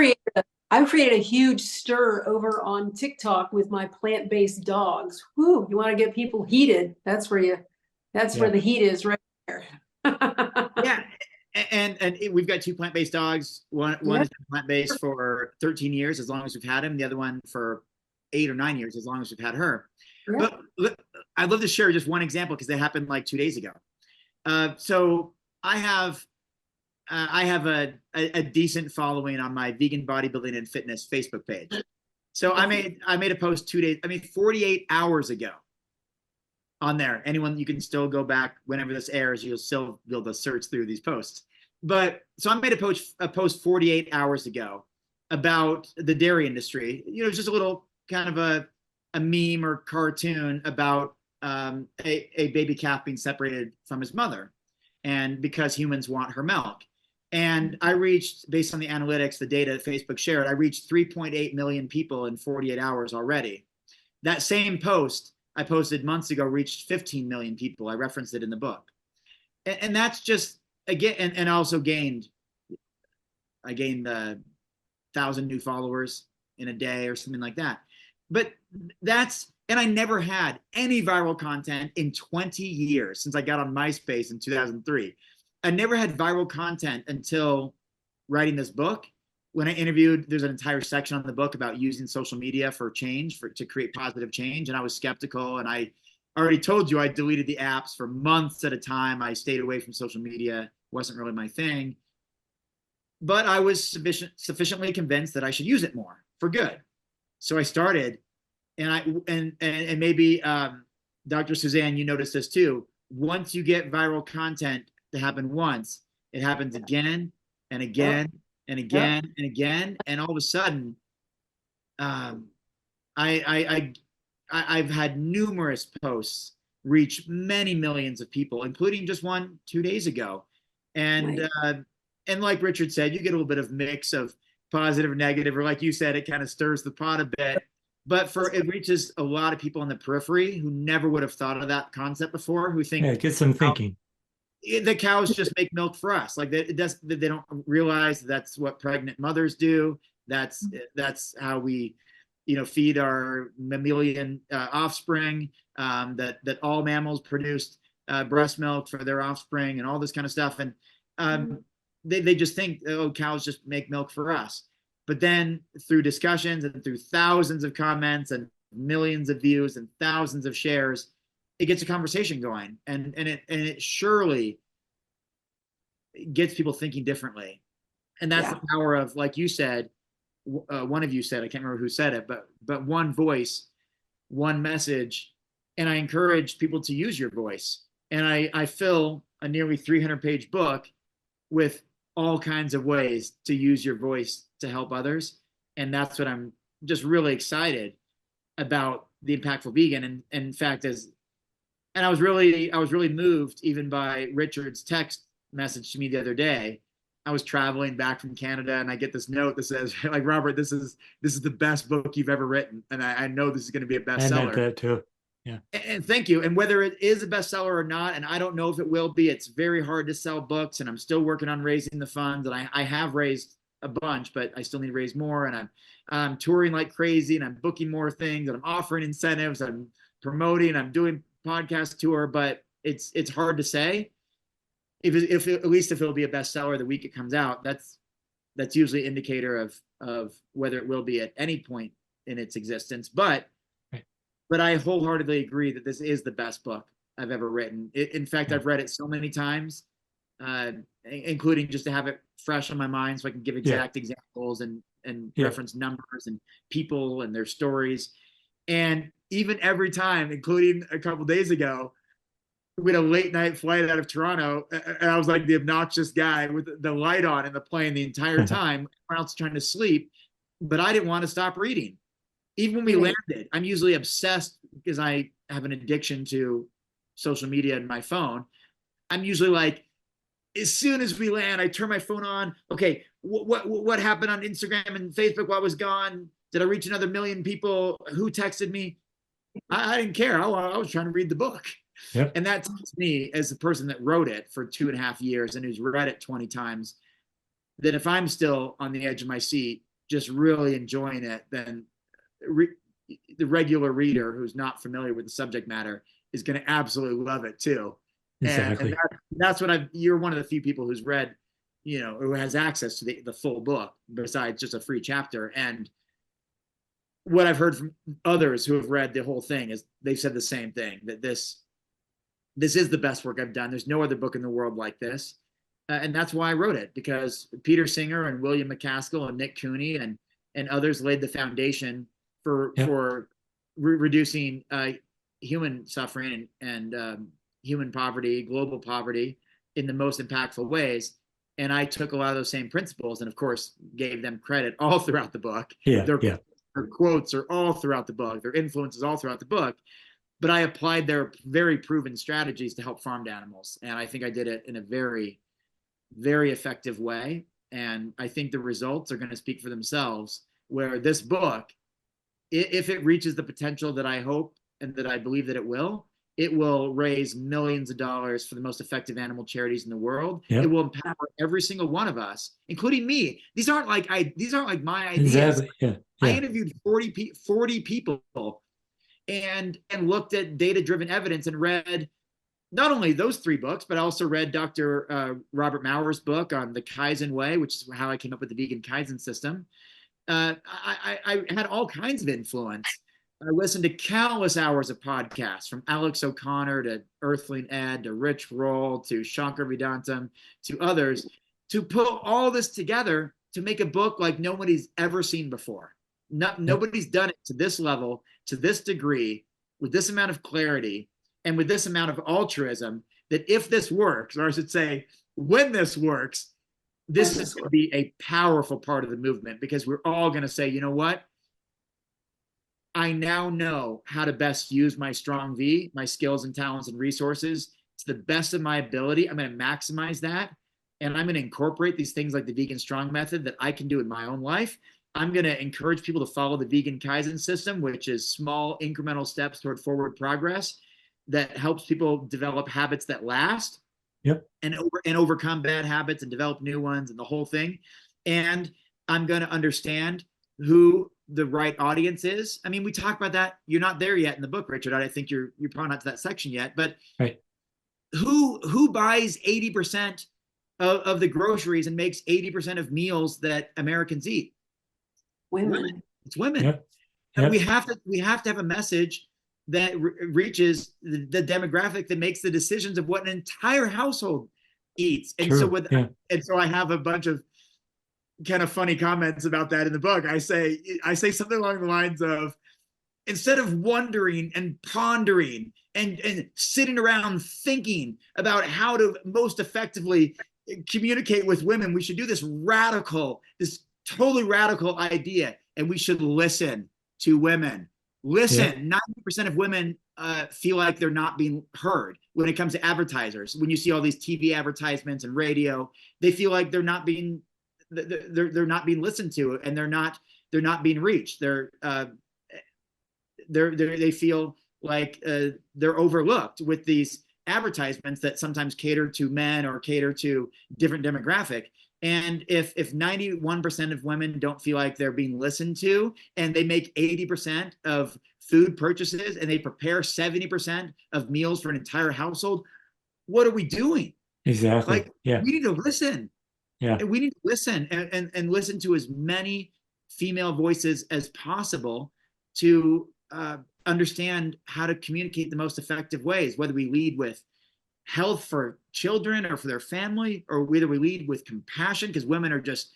created a huge stir over on TikTok with my plant-based dogs. Whoo, you want to get people heated? That's where the heat is, right there. Yeah. And we've got 2 plant-based dogs. One has been plant-based for 13 years, as long as we've had him. The other one for 8 or 9 years, as long as we've had her. Yeah. But I'd love to share just one example, because they happened like 2 days ago. So I have a decent following on my vegan bodybuilding and fitness Facebook page. So I made a post 48 hours ago on there. Anyone, you can still go back whenever this airs, you'll still be able to search through these posts. But so I made a post 48 hours ago about the dairy industry. Just a little kind of a meme or cartoon about a baby calf being separated from his mother, and because humans want her milk. And I reached, based on the analytics, the data that Facebook shared, I reached 3.8 million people in 48 hours already. That same post I posted months ago reached 15 million people. I referenced it in the book. And that's just, again, and I also gained 1,000 new followers in a day or something like that. But and I never had any viral content in 20 years since I got on MySpace in 2003. I never had viral content until writing this book. When I interviewed, there's an entire section on the book about using social media for change, to create positive change. And I was skeptical. And I already told you I deleted the apps for months at a time. I stayed away from social media. Wasn't really my thing. But I was sufficiently convinced that I should use it more for good. So I started, and maybe Dr. Suzanne, you noticed this too. once you get viral content to happen once, it happens again and again and again and again, and all of a sudden, I've had numerous posts reach many millions of people, including just one 2 days ago, and like Richard said, you get a little bit of mix of positive, negative, or like you said, it kind of stirs the pot a bit. But it reaches a lot of people on the periphery who never would have thought of that concept before, who think it gets them thinking. The cows just make milk for us. Like they don't realize that's what pregnant mothers do. That's how we, feed our mammalian offspring. That all mammals produced breast milk for their offspring and all this kind of stuff. And they just think, oh, cows just make milk for us. But then through discussions and through thousands of comments and millions of views and thousands of shares, it gets a conversation going, and it surely gets people thinking differently. And that's the power of, like you said, one of you said, I can't remember who said it, but one voice, one message. And I encourage people to use your voice. And I fill a nearly 300-page book with all kinds of ways to use your voice to help others. And that's what I'm just really excited about, the Impactful Vegan. And in fact, I was really moved even by Richard's text message to me the other day. I was traveling back from Canada, and I get this note that says, like, Robert, this is the best book you've ever written. And I know this is going to be a bestseller. I meant that too. Yeah. And thank you. And whether it is a bestseller or not, and I don't know if it will be, it's very hard to sell books, and I'm still working on raising the funds, and I have raised a bunch, but I still need to raise more. And I'm touring like crazy, and I'm booking more things, and I'm offering incentives, I'm promoting, I'm doing podcast tour, but it's hard to say if at least if it'll be a bestseller the week it comes out. That's usually an indicator of whether it will be at any point in its existence. But I wholeheartedly agree that this is the best book I've ever written. In fact, I've read it so many times, including just to have it fresh on my mind so I can give exact examples and reference numbers and people and their stories. And even every time, including a couple days ago, we had a late night flight out of Toronto, and I was like the obnoxious guy with the light on in the plane the entire time. Everyone else trying to sleep, but I didn't want to stop reading. Even when we landed, I'm usually obsessed because I have an addiction to social media and my phone. I'm usually like, as soon as we land, I turn my phone on. Okay, what happened on Instagram and Facebook while I was gone? Did I reach another million people? Who texted me? I didn't care. I was trying to read the book. Yep. And that tells me, as the person that wrote it for 2.5 years and who's read it 20 times, that if I'm still on the edge of my seat, just really enjoying it, then the regular reader who's not familiar with the subject matter is going to absolutely love it too. Exactly. And that's what you're one of the few people who's read, who has access to the full book besides just a free chapter. And what I've heard from others who have read the whole thing is they've said the same thing, that this is the best work I've done. There's no other book in the world like this. And that's why I wrote it, because Peter Singer and William McCaskill and Nick Cooney and others laid the foundation for reducing human suffering and human poverty, global poverty, in the most impactful ways. And I took a lot of those same principles and, of course, gave them credit all throughout the book. Their quotes are all throughout the book. Their influences all throughout the book. But I applied their very proven strategies to help farmed animals. And I think I did it in a very, very effective way. And I think the results are going to speak for themselves, where this book, if it reaches the potential that I hope and that I believe that it will raise millions of dollars for the most effective animal charities in the world. Yep. It will empower every single one of us, including me. These aren't like my ideas. Exactly. Yeah. I interviewed 40 people and looked at data-driven evidence and read not only those 3 books, but I also read Dr. Robert Mauer's book on the Kaizen way, which is how I came up with the vegan Kaizen system. I had all kinds of influence. I listened to countless hours of podcasts, from Alex O'Connor to Earthling Ed to Rich Roll to Shankar Vedantam to others, to put all this together to make a book like nobody's ever seen before. Nobody's done it to this level, to this degree, with this amount of clarity, and with this amount of altruism, that if this works, or I should say, when this works, this is going to be a powerful part of the movement, because we're all going to say, you know what? I now know how to best use my strong V, my skills and talents and resources to the best of my ability. I'm going to maximize that. And I'm going to incorporate these things like the Vegan Strong method that I can do in my own life. I'm going to encourage people to follow the Vegan Kaizen system, which is small incremental steps toward forward progress that helps people develop habits that last. Yep. And overcome bad habits and develop new ones and the whole thing. And I'm going to understand who the right audience is. I mean, we talk about that. You're not there yet in the book, Richard. I think you're probably not to that section yet, but right. Who buys 80% of the groceries and makes 80% of meals that Americans eat? Women. It's women. Yep. And Yep. we have to have a message that reaches the demographic that makes the decisions of what an entire household eats. And True. and so I have a bunch of kind of funny comments about that in the book. I say something along the lines of, instead of wondering and pondering and sitting around thinking about how to most effectively communicate with women, we should do this totally radical idea, and we should listen to women. Listen. 90% of women feel like they're not being heard when it comes to advertisers. When you see all these TV advertisements and radio, they feel like they're not being listened to, and they're not being reached. They feel like they're overlooked with these advertisements that sometimes cater to men or cater to different demographic. And if 91% of women don't feel like they're being listened to, and they make 80% of food purchases, and they prepare 70% of meals for an entire household, what are we doing? Exactly. Like, we need to listen. Yeah. And we need to listen and listen to as many female voices as possible to understand how to communicate the most effective ways, whether we lead with health for children or for their family, or whether we lead with compassion, because women are just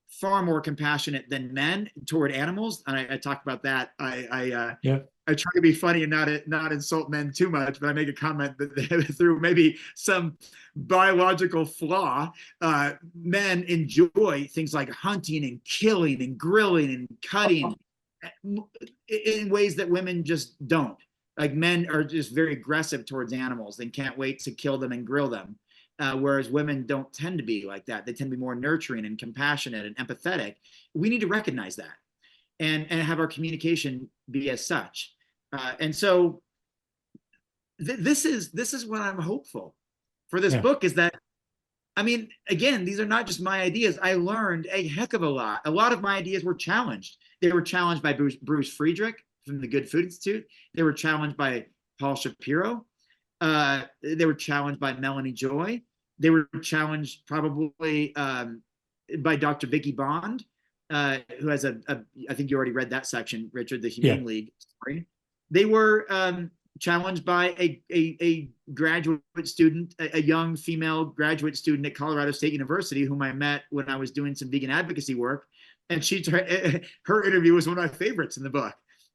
far more compassionate than men toward animals. And I talk about that. I try to be funny and not insult men too much, but I make a comment that through maybe some biological flaw, men enjoy things like hunting and killing and grilling and cutting in ways that women just don't. Like, men are just very aggressive towards animals and can't wait to kill them and grill them. Whereas women don't tend to be like that. They tend to be more nurturing and compassionate and empathetic. We need to recognize that and have our communication be as such. And so this is what I'm hopeful for this book, is that, I mean, again, these are not just my ideas. I learned a heck of a lot. A lot of my ideas were challenged. They were challenged by Bruce Friedrich from the Good Food Institute. They were challenged by Paul Shapiro. They were challenged by Melanie Joy. They were challenged probably by Dr. Vicky Bond, who has I think you already read that section, Richard, the Humane League story. They were challenged by a graduate student, a young female graduate student at Colorado State University, whom I met when I was doing some vegan advocacy work. And her interview was one of my favorites in the book,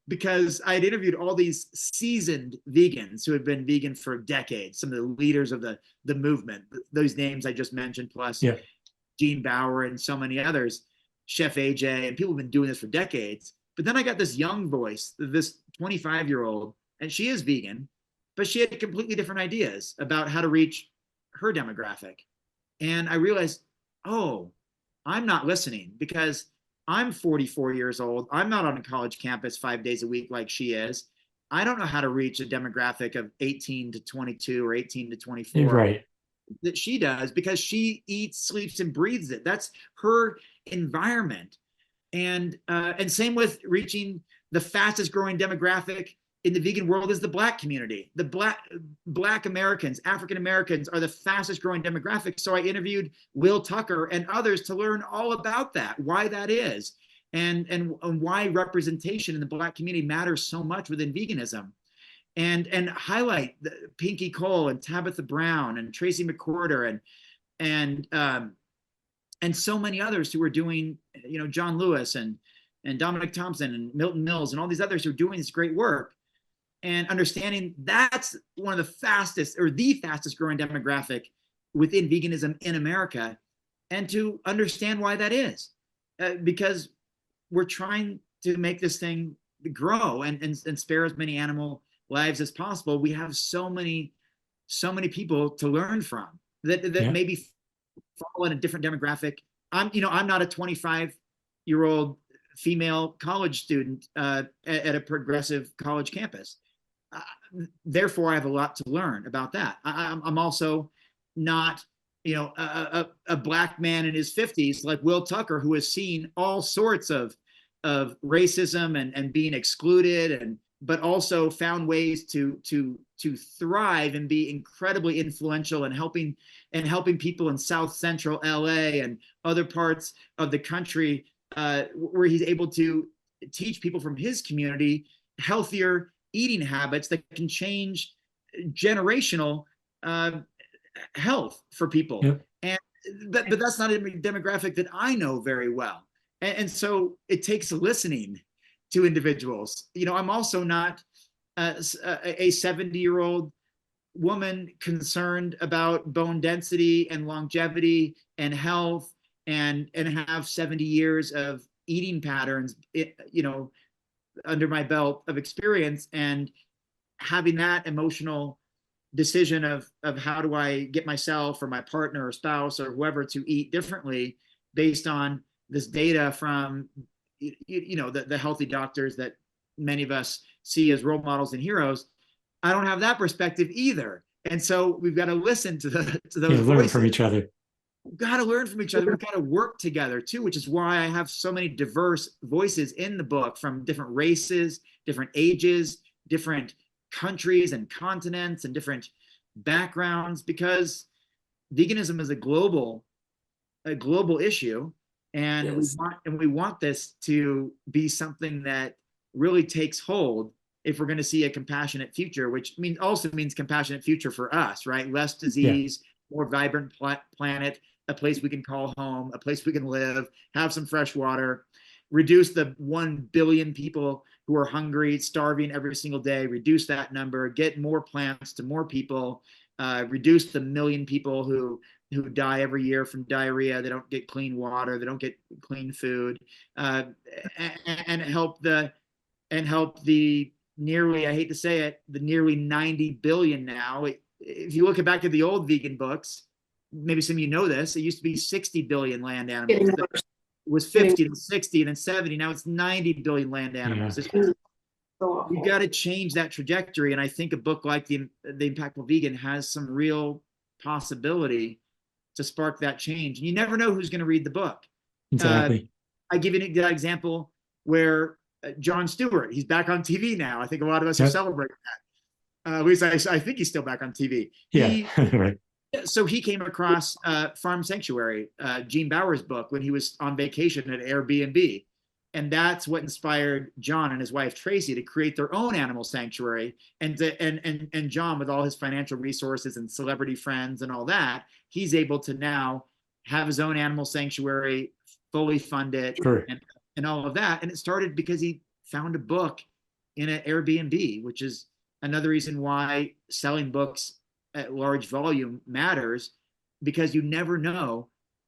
because I had interviewed all these seasoned vegans who had been vegan for decades, some of the leaders of the movement, those names I just mentioned, plus Gene Bauer and so many others, Chef AJ, and people have been doing this for decades. But then I got this young voice, this 25-year-old, and she is vegan, but she had completely different ideas about how to reach her demographic. And I realized, oh, I'm not listening, because I'm 44 years old. I'm not on a college campus 5 days a week like she is. I don't know how to reach a demographic of 18 to 22 or 18 to 24 that she does, because she eats, sleeps, and breathes it. That's her environment. And same with reaching the fastest growing demographic in the vegan world is the Black community. The Black Americans, African Americans are the fastest growing demographic. So I interviewed Will Tucker and others to learn all about that, why that is, and why representation in the Black community matters so much within veganism, and highlight Pinky Cole and Tabitha Brown and Tracy McCorder and so many others who are doing, John Lewis and Dominic Thompson and Milton Mills and all these others who are doing this great work. and understanding that's one of the fastest or the fastest growing demographic within veganism in America, and to understand why that is, because we're trying to make this thing grow and spare as many animal lives as possible. We have so many people to learn from that maybe fall in a different demographic. I'm not a 25-year-old female college student at a progressive college campus. Therefore, I have a lot to learn about that. I'm also not, a black man in his 50s like Will Tucker, who has seen all sorts of racism and being excluded, but also found ways to thrive and be incredibly influential and helping people in South Central LA and other parts of the country, where he's able to teach people from his community healthier eating habits that can change generational health for people. Yep. But that's not a demographic that I know very well. And so it takes listening to individuals. I'm also not a 70-year-old woman concerned about bone density and longevity and health and have 70 years of eating patterns, under my belt of experience, and having that emotional decision of how do I get myself or my partner or spouse or whoever to eat differently based on this data from the healthy doctors that many of us see as role models and heroes. I don't have that perspective either, and so we've got to listen to those learn voices. From each other. We've got to learn from each other. We've got to work together too, which is why I have so many diverse voices in the book, from different races, different ages, different countries and continents, and different backgrounds, because veganism is a global issue, and yes. we want this to be something that really takes hold if we're going to see a compassionate future, which means compassionate future for us, right? Less disease, more vibrant planet, a place we can call home, a place we can live, have some fresh water, reduce the 1 billion people who are hungry, starving every single day, reduce that number, get more plants to more people, reduce the 1 million people who die every year from diarrhea. They don't get clean water, they don't get clean food, and help the nearly, I hate to say it, the nearly 90 billion now. If you look back at the old vegan books, maybe some of you know this, it used to be 60 billion land animals. It was 50 to 60 and then 70. Now it's 90 billion land animals. Yeah. You've got to change that trajectory. And I think a book like The Impactful Vegan has some real possibility to spark that change. And you never know who's going to read the book. Exactly. I give you an example where Jon Stewart, he's back on TV now. I think a lot of us are celebrating that. At least I think he's still back on TV. Right. So he came across Farm Sanctuary, Gene Bauer's book, when he was on vacation at Airbnb. And that's what inspired John and his wife Tracy to create their own animal sanctuary. And John, with all his financial resources and celebrity friends and all that, he's able to now have his own animal sanctuary, fully fund it, sure. and all of that. And it started because he found a book in an Airbnb, which is another reason why selling books at large volume matters, because you never know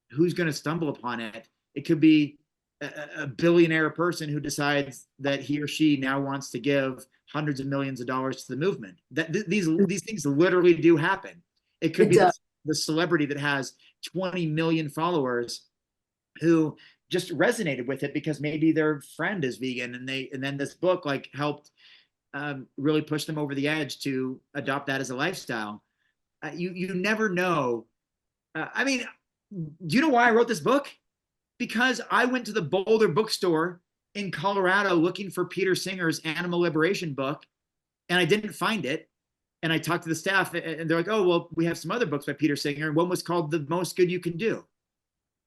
who's going to stumble upon it. It could be a billionaire person who decides that he or she now wants to give hundreds of millions of dollars to the movement. That these things literally do happen. It could be the celebrity that has 20 million followers who just resonated with it because maybe their friend is vegan, and then this book helped really push them over the edge to adopt that as a lifestyle. You never know. Do you know why I wrote this book? Because I went to the Boulder bookstore in Colorado looking for Peter Singer's Animal Liberation book, and I didn't find it. And I talked to the staff, and they're like, "Oh, well, we have some other books by Peter Singer. One was called The Most Good You Can Do."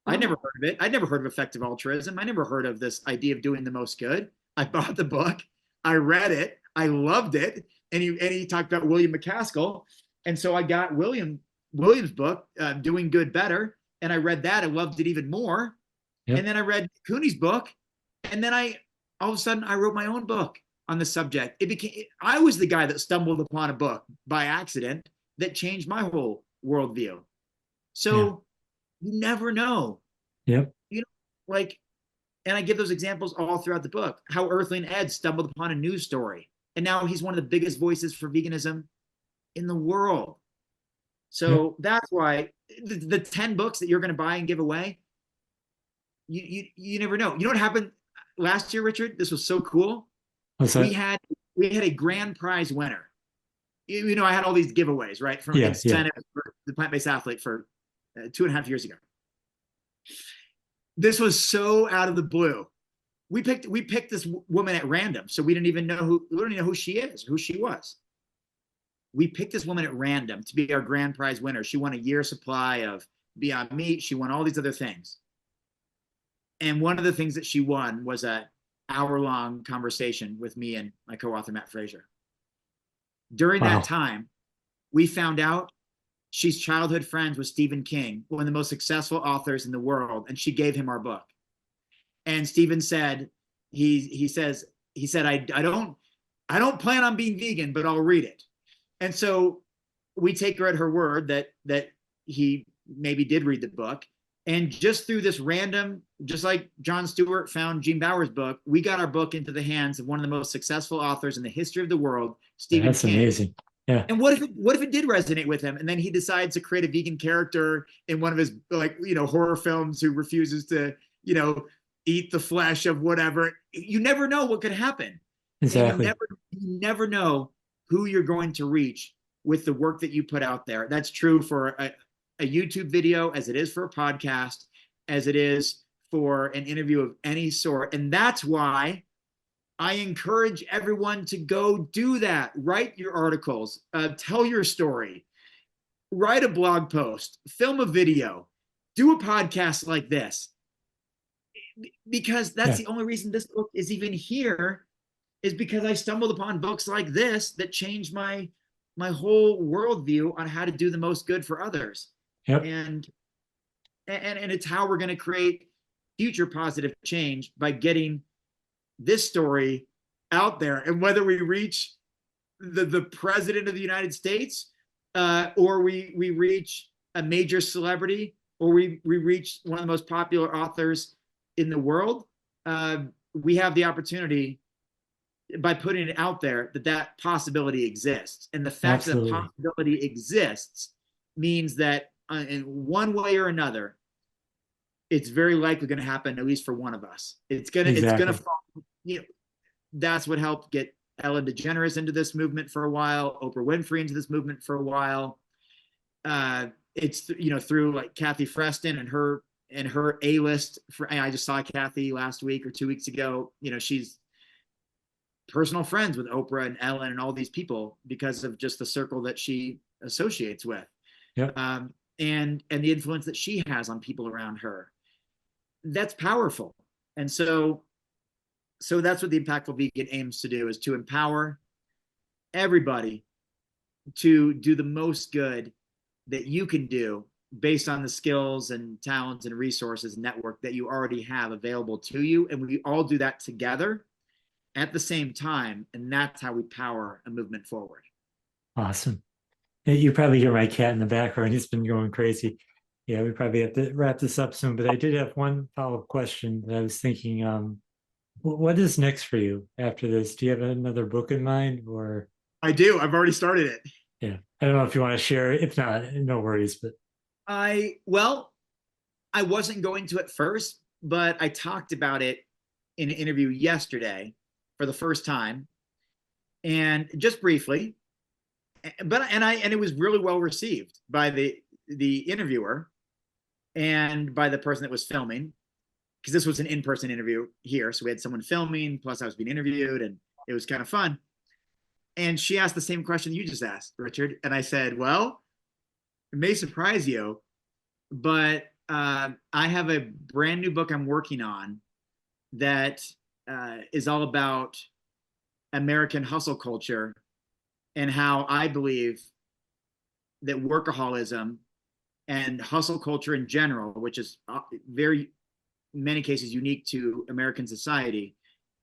I'd never heard of it. I'd never heard of effective altruism. I never heard of this idea of doing the most good. I bought the book. I read it. I loved it. And he talked about William McCaskill. And so I got William's book, Doing Good Better. And I read that. I loved it even more. Yep. And then I read Cooney's book. And then all of a sudden I wrote my own book. on the subject. I was the guy that stumbled upon a book by accident that changed my whole worldview. So you never know. Yep. You know, like, and I give those examples all throughout the book. How Earthling Ed stumbled upon a news story, and now he's one of the biggest voices for veganism in the world. So that's why the 10 books that you're going to buy and give away, you never know. You know what happened last year, Richard? This was so cool. We had a grand prize winner. You know, I had all these giveaways, right? From incentive for the Plant-Based Athlete for 2.5 years ago. This was so out of the blue. We picked this woman at random, so we don't even know who she is, who she was. We picked this woman at random to be our grand prize winner. She won a year supply of Beyond Meat. She won all these other things. And one of the things that she won was an hour-long conversation with me and my co-author, Matt Frazier. During that time, we found out she's childhood friends with Stephen King, one of the most successful authors in the world, and she gave him our book. And Stephen said, he said, I don't plan on being vegan, but I'll read it. And so we take her at her word that he maybe did read the book. And just through this random, just like Jon Stewart found Gene Bauer's book, we got our book into the hands of one of the most successful authors in the history of the world, Stephen King. That's amazing. Yeah. And what if it did resonate with him? And then he decides to create a vegan character in one of his, like, you know, horror films who refuses to, you know, eat the flesh of whatever. You never know what could happen. Exactly. You never know who you're going to reach with the work that you put out there. That's true for a YouTube video, as it is for a podcast, as it is for an interview of any sort. And that's why I encourage everyone to go do that. Write your articles, tell your story, write a blog post, film a video, do a podcast like this. Because that's the only reason this book is even here, is because I stumbled upon books like this that changed my whole worldview on how to do the most good for others. Yep. And it's how we're going to create future positive change, by getting this story out there. And whether we reach the president of the United States, or we reach a major celebrity, or we reach one of the most popular authors in the world, we have the opportunity, by putting it out there, that possibility exists. And the fact that possibility exists means that in one way or another, it's very likely going to happen, at least for one of us. It's going to fall. You know, that's what helped get Ellen DeGeneres into this movement for a while, Oprah Winfrey into this movement for a while. It's, you know, through like Kathy Freston and her A-list. I just saw Kathy last week or 2 weeks ago. You know, she's personal friends with Oprah and Ellen and all these people because of just the circle that she associates with. Yep. And the influence that she has on people around her. That's powerful. And so that's what the Impactful Vegan aims to do, is to empower everybody to do the most good that you can do based on the skills and talents and resources and network that you already have available to you. And we all do that together at the same time. And that's how we power a movement forward. Awesome. You probably hear my cat in the background. He's been going crazy. Yeah, we probably have to wrap this up soon, but I did have one follow-up question that I was thinking, what is next for you after this? Do you have another book in mind, or? I do. I've already started it. Yeah. I don't know if you want to share it. If not, no worries, but. I wasn't going to at first, but I talked about it in an interview yesterday for the first time, and just briefly, and it was really well received by the interviewer and by the person that was filming, because this was an in-person interview here. So we had someone filming, plus I was being interviewed, and it was kind of fun. And she asked the same question you just asked, Richard. And I said, well, it may surprise you, but I have a brand new book I'm working on that is all about American hustle culture, and how I believe that workaholism and hustle culture in general, which is very many cases unique to American society,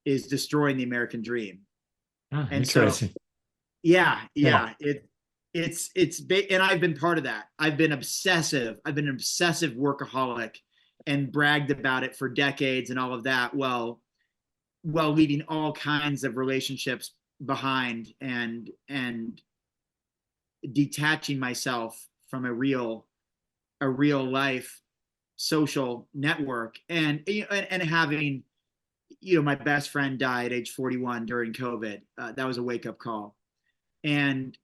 is destroying the American dream. And so, Interesting. yeah, it's big. And I've been part of that. I've been an obsessive workaholic and bragged about it for decades and all of that. Well, leaving all kinds of relationships behind and detaching myself from a real life social network, and having, my best friend died at age 41 during COVID. That was a wake-up call. And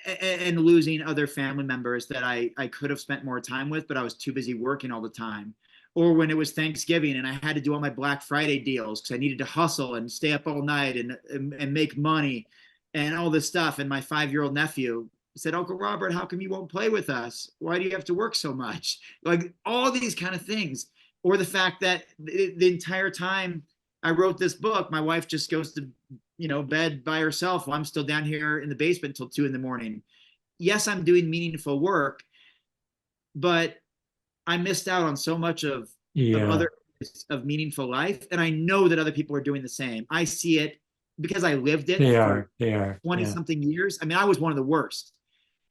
losing other family members that I could have spent more time with, but I was too busy working all the time. Or when it was Thanksgiving and I had to do all my Black Friday deals because I needed to hustle and stay up all night and make money and all this stuff. And my 5-year-old nephew said, "Uncle Robert, how come you won't play with us? Why do you have to work so much?" Like all these kind of things. Or the fact that the entire time I wrote this book, my wife just goes to, bed by herself while I'm still down here in the basement until 2 a.m. Yes, I'm doing meaningful work, but I missed out on so much of other of meaningful life. And I know that other people are doing the same. I see it because I lived it They for are 20 something years. I mean, I was one of the worst.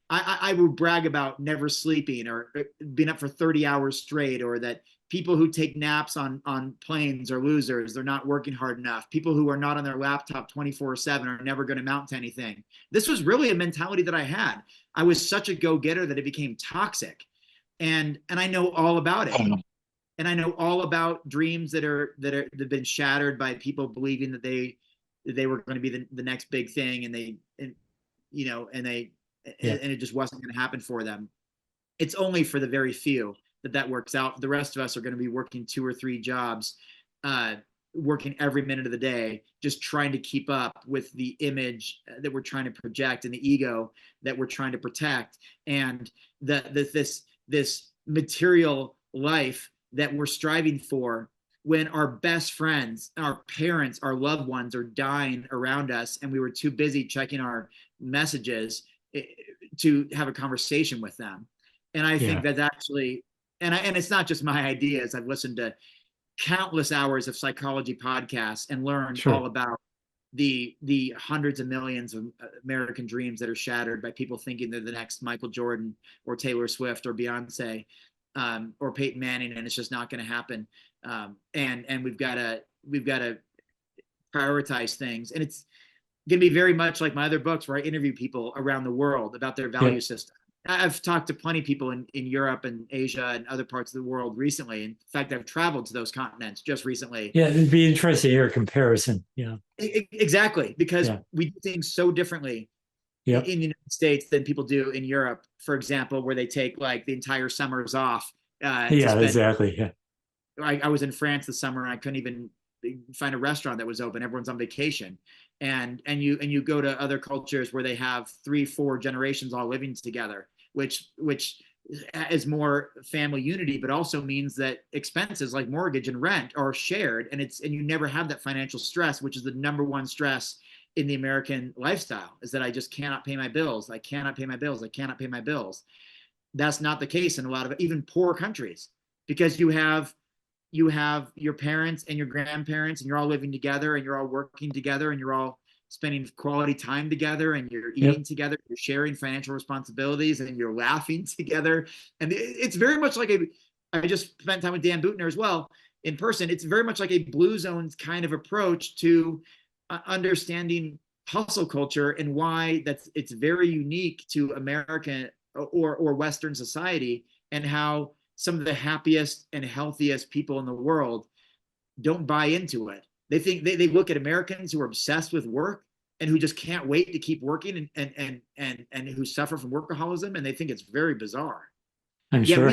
I would brag about never sleeping or being up for 30 hours straight, or that people who take naps on planes are losers. They're not working hard enough. People who are not on their laptop 24/7 are never going to amount to anything. This was really a mentality that I had. I was such a go-getter that it became toxic. And I know all about it. And I know all about dreams that have been shattered by people believing that they were going to be the next big thing, and it just wasn't going to happen for them. It's only for the very few that works out. The rest of us are going to be working 2 or 3 jobs, working every minute of the day, just trying to keep up with the image that we're trying to project and the ego that we're trying to protect, and this material life that we're striving for, when our best friends, our parents, our loved ones are dying around us, and we were too busy checking our messages to have a conversation with them. And I think that's actually, and it's not just my ideas. I've listened to countless hours of psychology podcasts and learned all about the hundreds of millions of American dreams that are shattered by people thinking they're the next Michael Jordan or Taylor Swift or Beyonce, or Peyton Manning, and it's just not going to happen. And we've got to prioritize things. And it's going to be very much like my other books, where I interview people around the world about their value system. I've talked to plenty of people in Europe and Asia and other parts of the world recently. In fact, I've traveled to those continents just recently. Yeah, it'd be interesting to hear a comparison. Exactly, because we do things so differently in the United States than people do in Europe, for example, where they take like the entire summers off. Exactly. Yeah. I was in France this summer and I couldn't even find a restaurant that was open. Everyone's on vacation. And you go to other cultures where they have 3-4 generations all living together, which is more family unity, but also means that expenses like mortgage and rent are shared, and you never have that financial stress, which is the number one stress in the American lifestyle, is that I just cannot pay my bills. I cannot pay my bills. I cannot pay my bills. That's not the case in a lot of even poor countries, because you have your parents and your grandparents, and you're all living together, and you're all working together, and you're all spending quality time together, and you're eating together, you're sharing financial responsibilities, and you're laughing together. And it's very much like I just spent time with Dan Boutner as well in person. It's very much like a Blue Zones kind of approach to understanding hustle culture, and why it's very unique to American or Western society, and how some of the happiest and healthiest people in the world don't buy into it. They think they look at Americans who are obsessed with work and who just can't wait to keep working, and who suffer from workaholism, and they think it's very bizarre. I'm sure.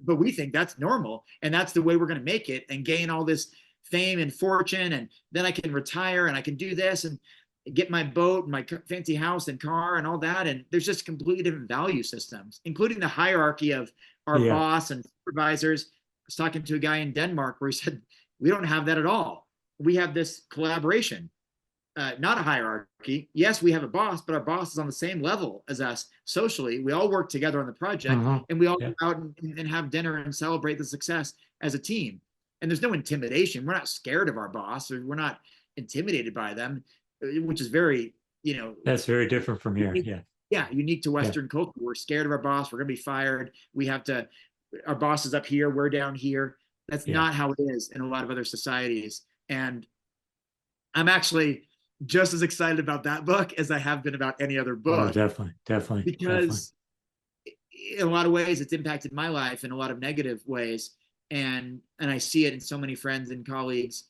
But we think that's normal, and that's the way we're going to make it and gain all this fame and fortune, and then I can retire and I can do this and get my boat and my fancy house and car and all that. And there's just completely different value systems, including the hierarchy of our boss and supervisors. I was talking to a guy in Denmark where he said, we don't have that at all. We have this collaboration, not a hierarchy. Yes, we have a boss, but our boss is on the same level as us socially. We all work together on the project, and we all go out and have dinner and celebrate the success as a team. and there's no intimidation. We're not scared of our boss, or we're not intimidated by them, which is very, that's very different from here. unique, unique to Western culture. We're scared of our boss. We're going to be fired. Our boss is up here. We're down here. That's not how it is in a lot of other societies. And I'm actually just as excited about that book as I have been about any other book. Oh, definitely. Because in a lot of ways, it's impacted my life in a lot of negative ways. And I see it in so many friends and colleagues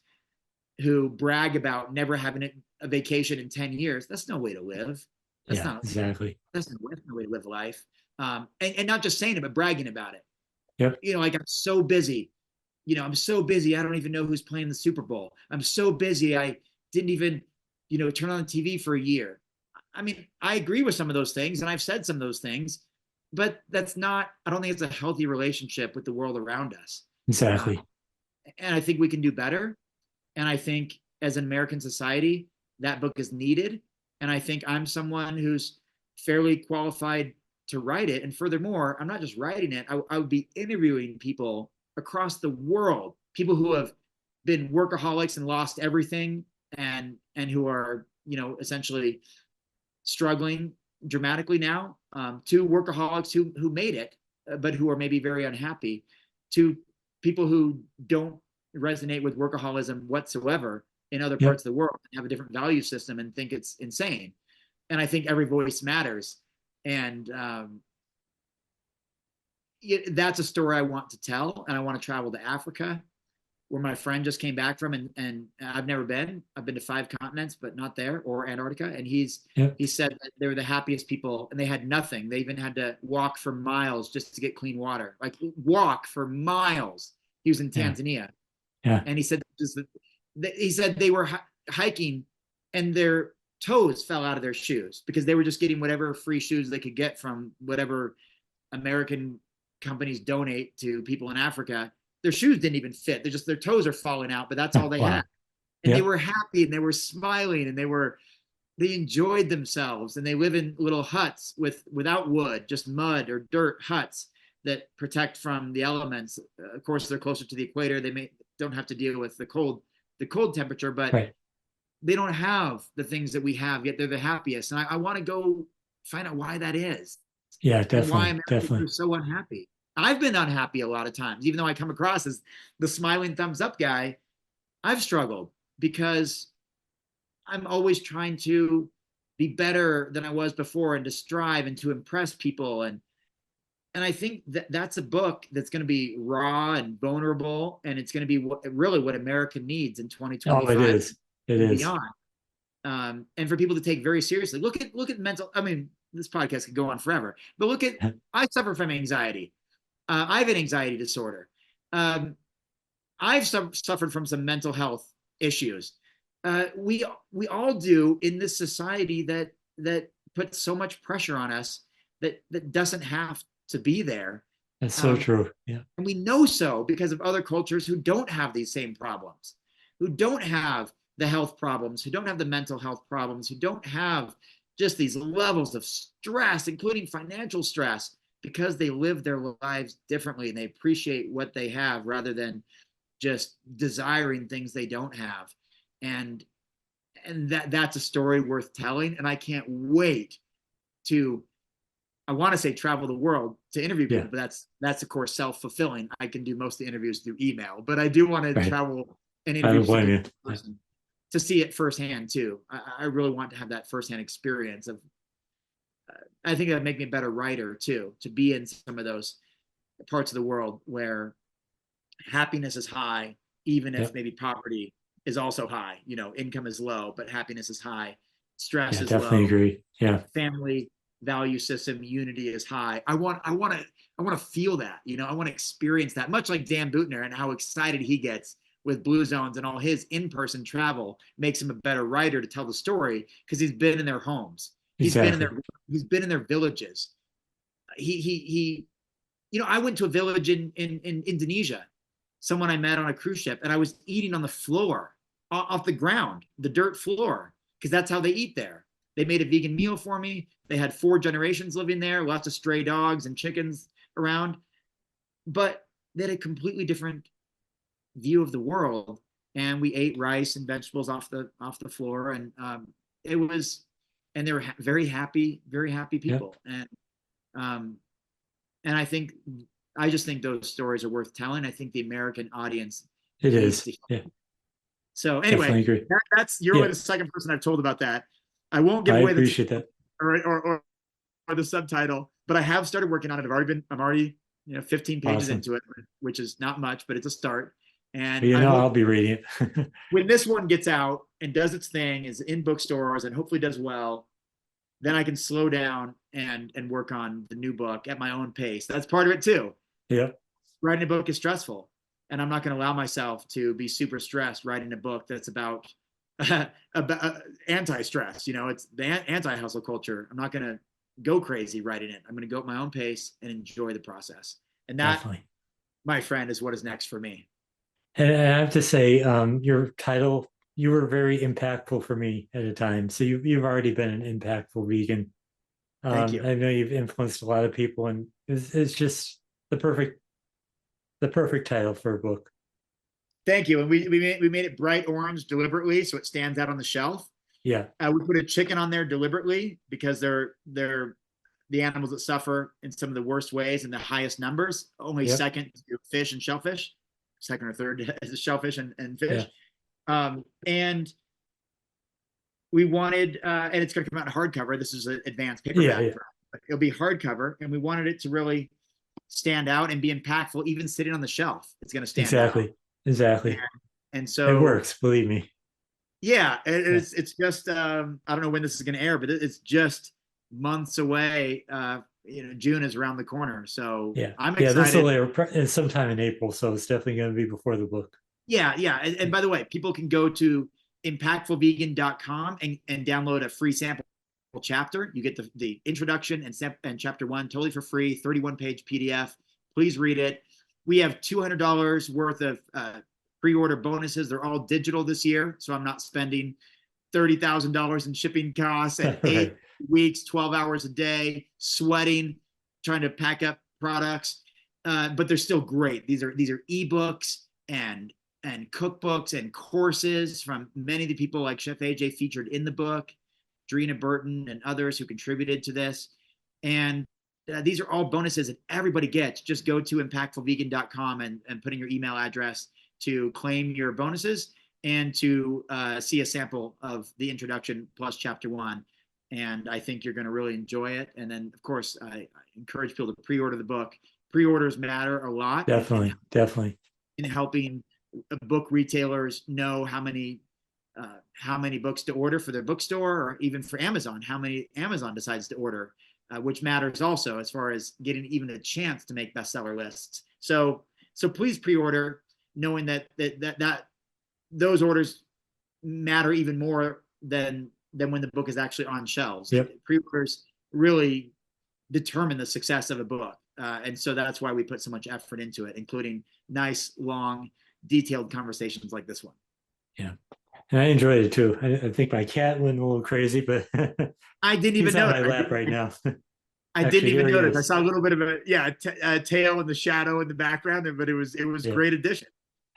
who brag about never having a vacation in 10 years. That's no way to live. Exactly. That's no way to live life. And not just saying it, but bragging about it. Yep. Like, I'm so busy. I'm so busy. I don't even know who's playing the Super Bowl. I'm so busy. I didn't even, turn on the TV for a year. I mean, I agree with some of those things, and I've said some of those things, but I don't think it's a healthy relationship with the world around us. Exactly. And I think we can do better. And I think as an American society, that book is needed. And I think I'm someone who's fairly qualified to write it. And furthermore, I'm not just writing it. I would be interviewing people across the world, people who have been workaholics and lost everything, and who are, essentially struggling dramatically now, to workaholics who made it, but who are maybe very unhappy, to people who don't resonate with workaholism whatsoever in other parts of the world, and have a different value system and think it's insane. And I think every voice matters. And that's a story I want to tell. And I want to travel to Africa, where my friend just came back from, and I've never been. I've been to 5 continents, but not there, or Antarctica. And he said that they were the happiest people, and they had nothing. They even had to walk for miles just to get clean water. Like, walk for miles. He was in Tanzania. Yeah. And he said they were hiking, and their toes fell out of their shoes because they were just getting whatever free shoes they could get from whatever American companies donate to people in Africa. Their shoes didn't even fit. Their toes are falling out, but that's all they had. And they were happy, and they were smiling, and they enjoyed themselves, and they live in little huts without wood, just mud or dirt huts that protect from the elements. Of course, they're closer to the equator. They don't have to deal with the cold temperature, but they don't have the things that we have, yet they're the happiest. And I want to go find out why that is. Yeah, definitely. Why Americans are so unhappy. I've been unhappy a lot of times, even though I come across as the smiling thumbs up guy. I've struggled because I'm always trying to be better than I was before, and to strive and to impress people. And I think that's a book that's going to be raw and vulnerable, and it's going to be what America needs in 2025. Oh, it is. It is. Beyond. And for people to take very seriously. Look at mental. I mean, this podcast could go on forever, but look at. I suffer from anxiety. I have an anxiety disorder. I've suffered from some mental health issues. We all do in this society that puts so much pressure on us that doesn't have to be there. That's so true. Yeah. And we know so because of other cultures who don't have these same problems, who don't have the health problems, who don't have the mental health problems, who don't have just these levels of stress, including financial stress, because they live their lives differently, and they appreciate what they have rather than just desiring things they don't have. And that's a story worth telling. And I can't wait to, I want to say travel the world to interview people, but that's of course self-fulfilling. I can do most of the interviews through email, but I do want to travel and interview person to see it firsthand too. I really want to have that firsthand experience of, I think that'd make me a better writer too, to be in some of those parts of the world where happiness is high, even if maybe poverty is also high. Income is low, but happiness is high. Stress is definitely low. Agree. Yeah. Family value system, unity is high. I want to feel that. I want to experience that. Much like Dan Buettner and how excited he gets with Blue Zones, and all his in-person travel makes him a better writer to tell the story because he's been in their homes. He's been in their villages. I went to a village in Indonesia, someone I met on a cruise ship, and I was eating on the floor, off the ground, the dirt floor, because that's how they eat there. They made a vegan meal for me. They had 4 generations living there, lots of stray dogs and chickens around, but they had a completely different view of the world, and we ate rice and vegetables off the floor, and they were very happy people. Yep. And I just think those stories are worth telling. I think the American audience is. Yeah. So anyway, you're only the second person I've told about that. I won't give away that or the subtitle, but I have started working on it. I'm already 15 pages into it, which is not much, but it's a start. And I'll be reading it. When this one gets out and does its thing, is in bookstores and hopefully does well, then I can slow down and work on the new book at my own pace. That's part of it too. Yeah. Writing a book is stressful, and I'm not going to allow myself to be super stressed writing a book that's about anti-stress. It's the anti-hustle culture. I'm not going to go crazy writing it. I'm going to go at my own pace and enjoy the process. And that, definitely, my friend, is what is next for me. And I have to say, your title, you were very impactful for me at a time. So you've already been an impactful vegan. Thank you. I know you've influenced a lot of people, and it's just the perfect title for a book. Thank you. And we made it bright orange deliberately, so it stands out on the shelf. Yeah. We put a chicken on there deliberately because they're the animals that suffer in some of the worst ways in the highest numbers. Only second to fish and shellfish. Second or third is shellfish and fish. Yeah. And we wanted, and it's going to come out in hardcover. This is an advanced paperback. But it'll be hardcover, and we wanted it to really stand out and be impactful, even sitting on the shelf. It's going to stand out. Exactly. And so it works, believe me. Yeah, it's just I don't know when this is going to air, but it's just months away. June is around the corner, so I'm excited. This will air sometime in April, so it's definitely going to be before the book. Yeah. And by the way, people can go to impactfulvegan.com and download a free sample chapter. You get the introduction and chapter 1 totally for free, 31-page PDF. Please read it. We have $200 worth of pre-order bonuses. They're all digital this year, so I'm not spending $30,000 in shipping costs and 8 weeks, 12 hours a day, sweating, trying to pack up products. But they're still great. These are ebooks and cookbooks and courses from many of the people like Chef AJ featured in the book, Drina Burton and others who contributed to this. And these are all bonuses that everybody gets. Just go to impactfulvegan.com and put in your email address to claim your bonuses and to see a sample of the introduction plus chapter 1. And I think you're going to really enjoy it. And then, of course, I encourage people to pre-order the book. Pre-orders matter a lot. Definitely. In helping book retailers know how many books to order for their bookstore, or even for Amazon, how many Amazon decides to order, which matters also as far as getting even a chance to make bestseller lists. So please pre-order, knowing that those orders matter even more than when the book is actually on shelves. Yep. Pre-orders really determine the success of a book. And so that's why we put so much effort into it, including nice, long, detailed conversations like this one. Yeah. And I enjoyed it too. I think my cat went a little crazy, but I didn't even know. He's on my lap right now. I didn't even notice. I saw a little bit of a tail in the shadow in the background, but it was a great addition.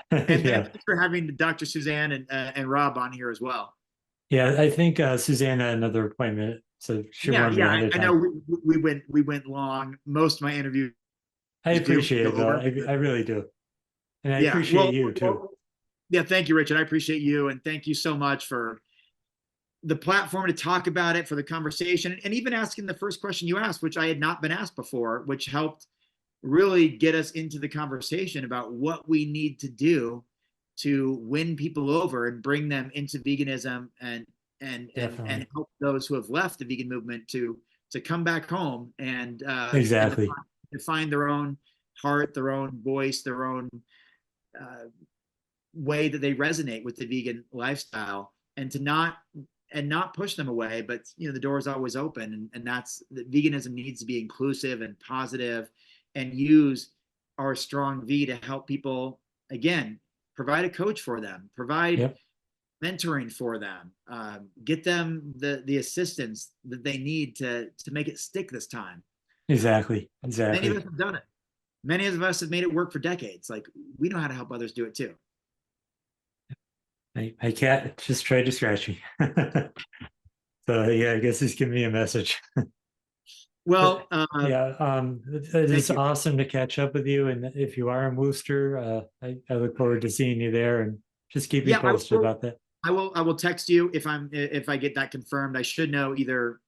And thanks for having Dr. Suzanne and Rob on here as well. Yeah, I think Suzanne had another appointment, so she wanted to I know we went long. Most of my interviews. I appreciate it, though. I really do, and I appreciate you too. Yeah, thank you, Richard. I appreciate you, and thank you so much for the platform to talk about it, for the conversation, and even asking the first question you asked, which I had not been asked before, which helped really get us into the conversation about what we need to do to win people over and bring them into veganism and help those who have left the vegan movement to come back home and to find their own heart, their own voice, their own way that they resonate with the vegan lifestyle, and to not push them away, but the door is always open, and that's that veganism needs to be inclusive and positive, and use our strong V to help people, again, provide a coach for them, provide mentoring for them, get them the assistance that they need to make it stick this time. Exactly. Many of us have done it. Many of us have made it work for decades. Like, we know how to help others do it too. My cat just tried to scratch me. So yeah, I guess he's giving me a message. Well, Yeah, it is you. awesome to catch up with you. And if you are in Worcester, I look forward to seeing you there, and just keep me Yeah, posted about that. I will text you if I get that confirmed. I should know either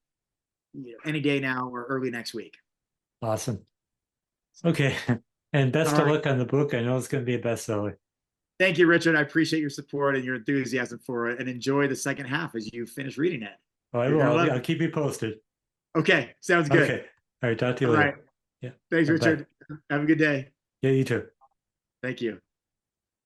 any day now or early next week. Awesome. Okay. And best All of right. luck on the book. I know it's going to be a bestseller. Thank you, Richard. I appreciate your support and your enthusiasm for it, and enjoy the second half as you finish reading it. Oh, I You're will. gonna love I'll it. keep you posted. Okay, sounds good. Okay. All right. Talk to you All later. right. Yeah. Thanks, Bye-bye. Richard. Have a good day. Yeah, you too. Thank you.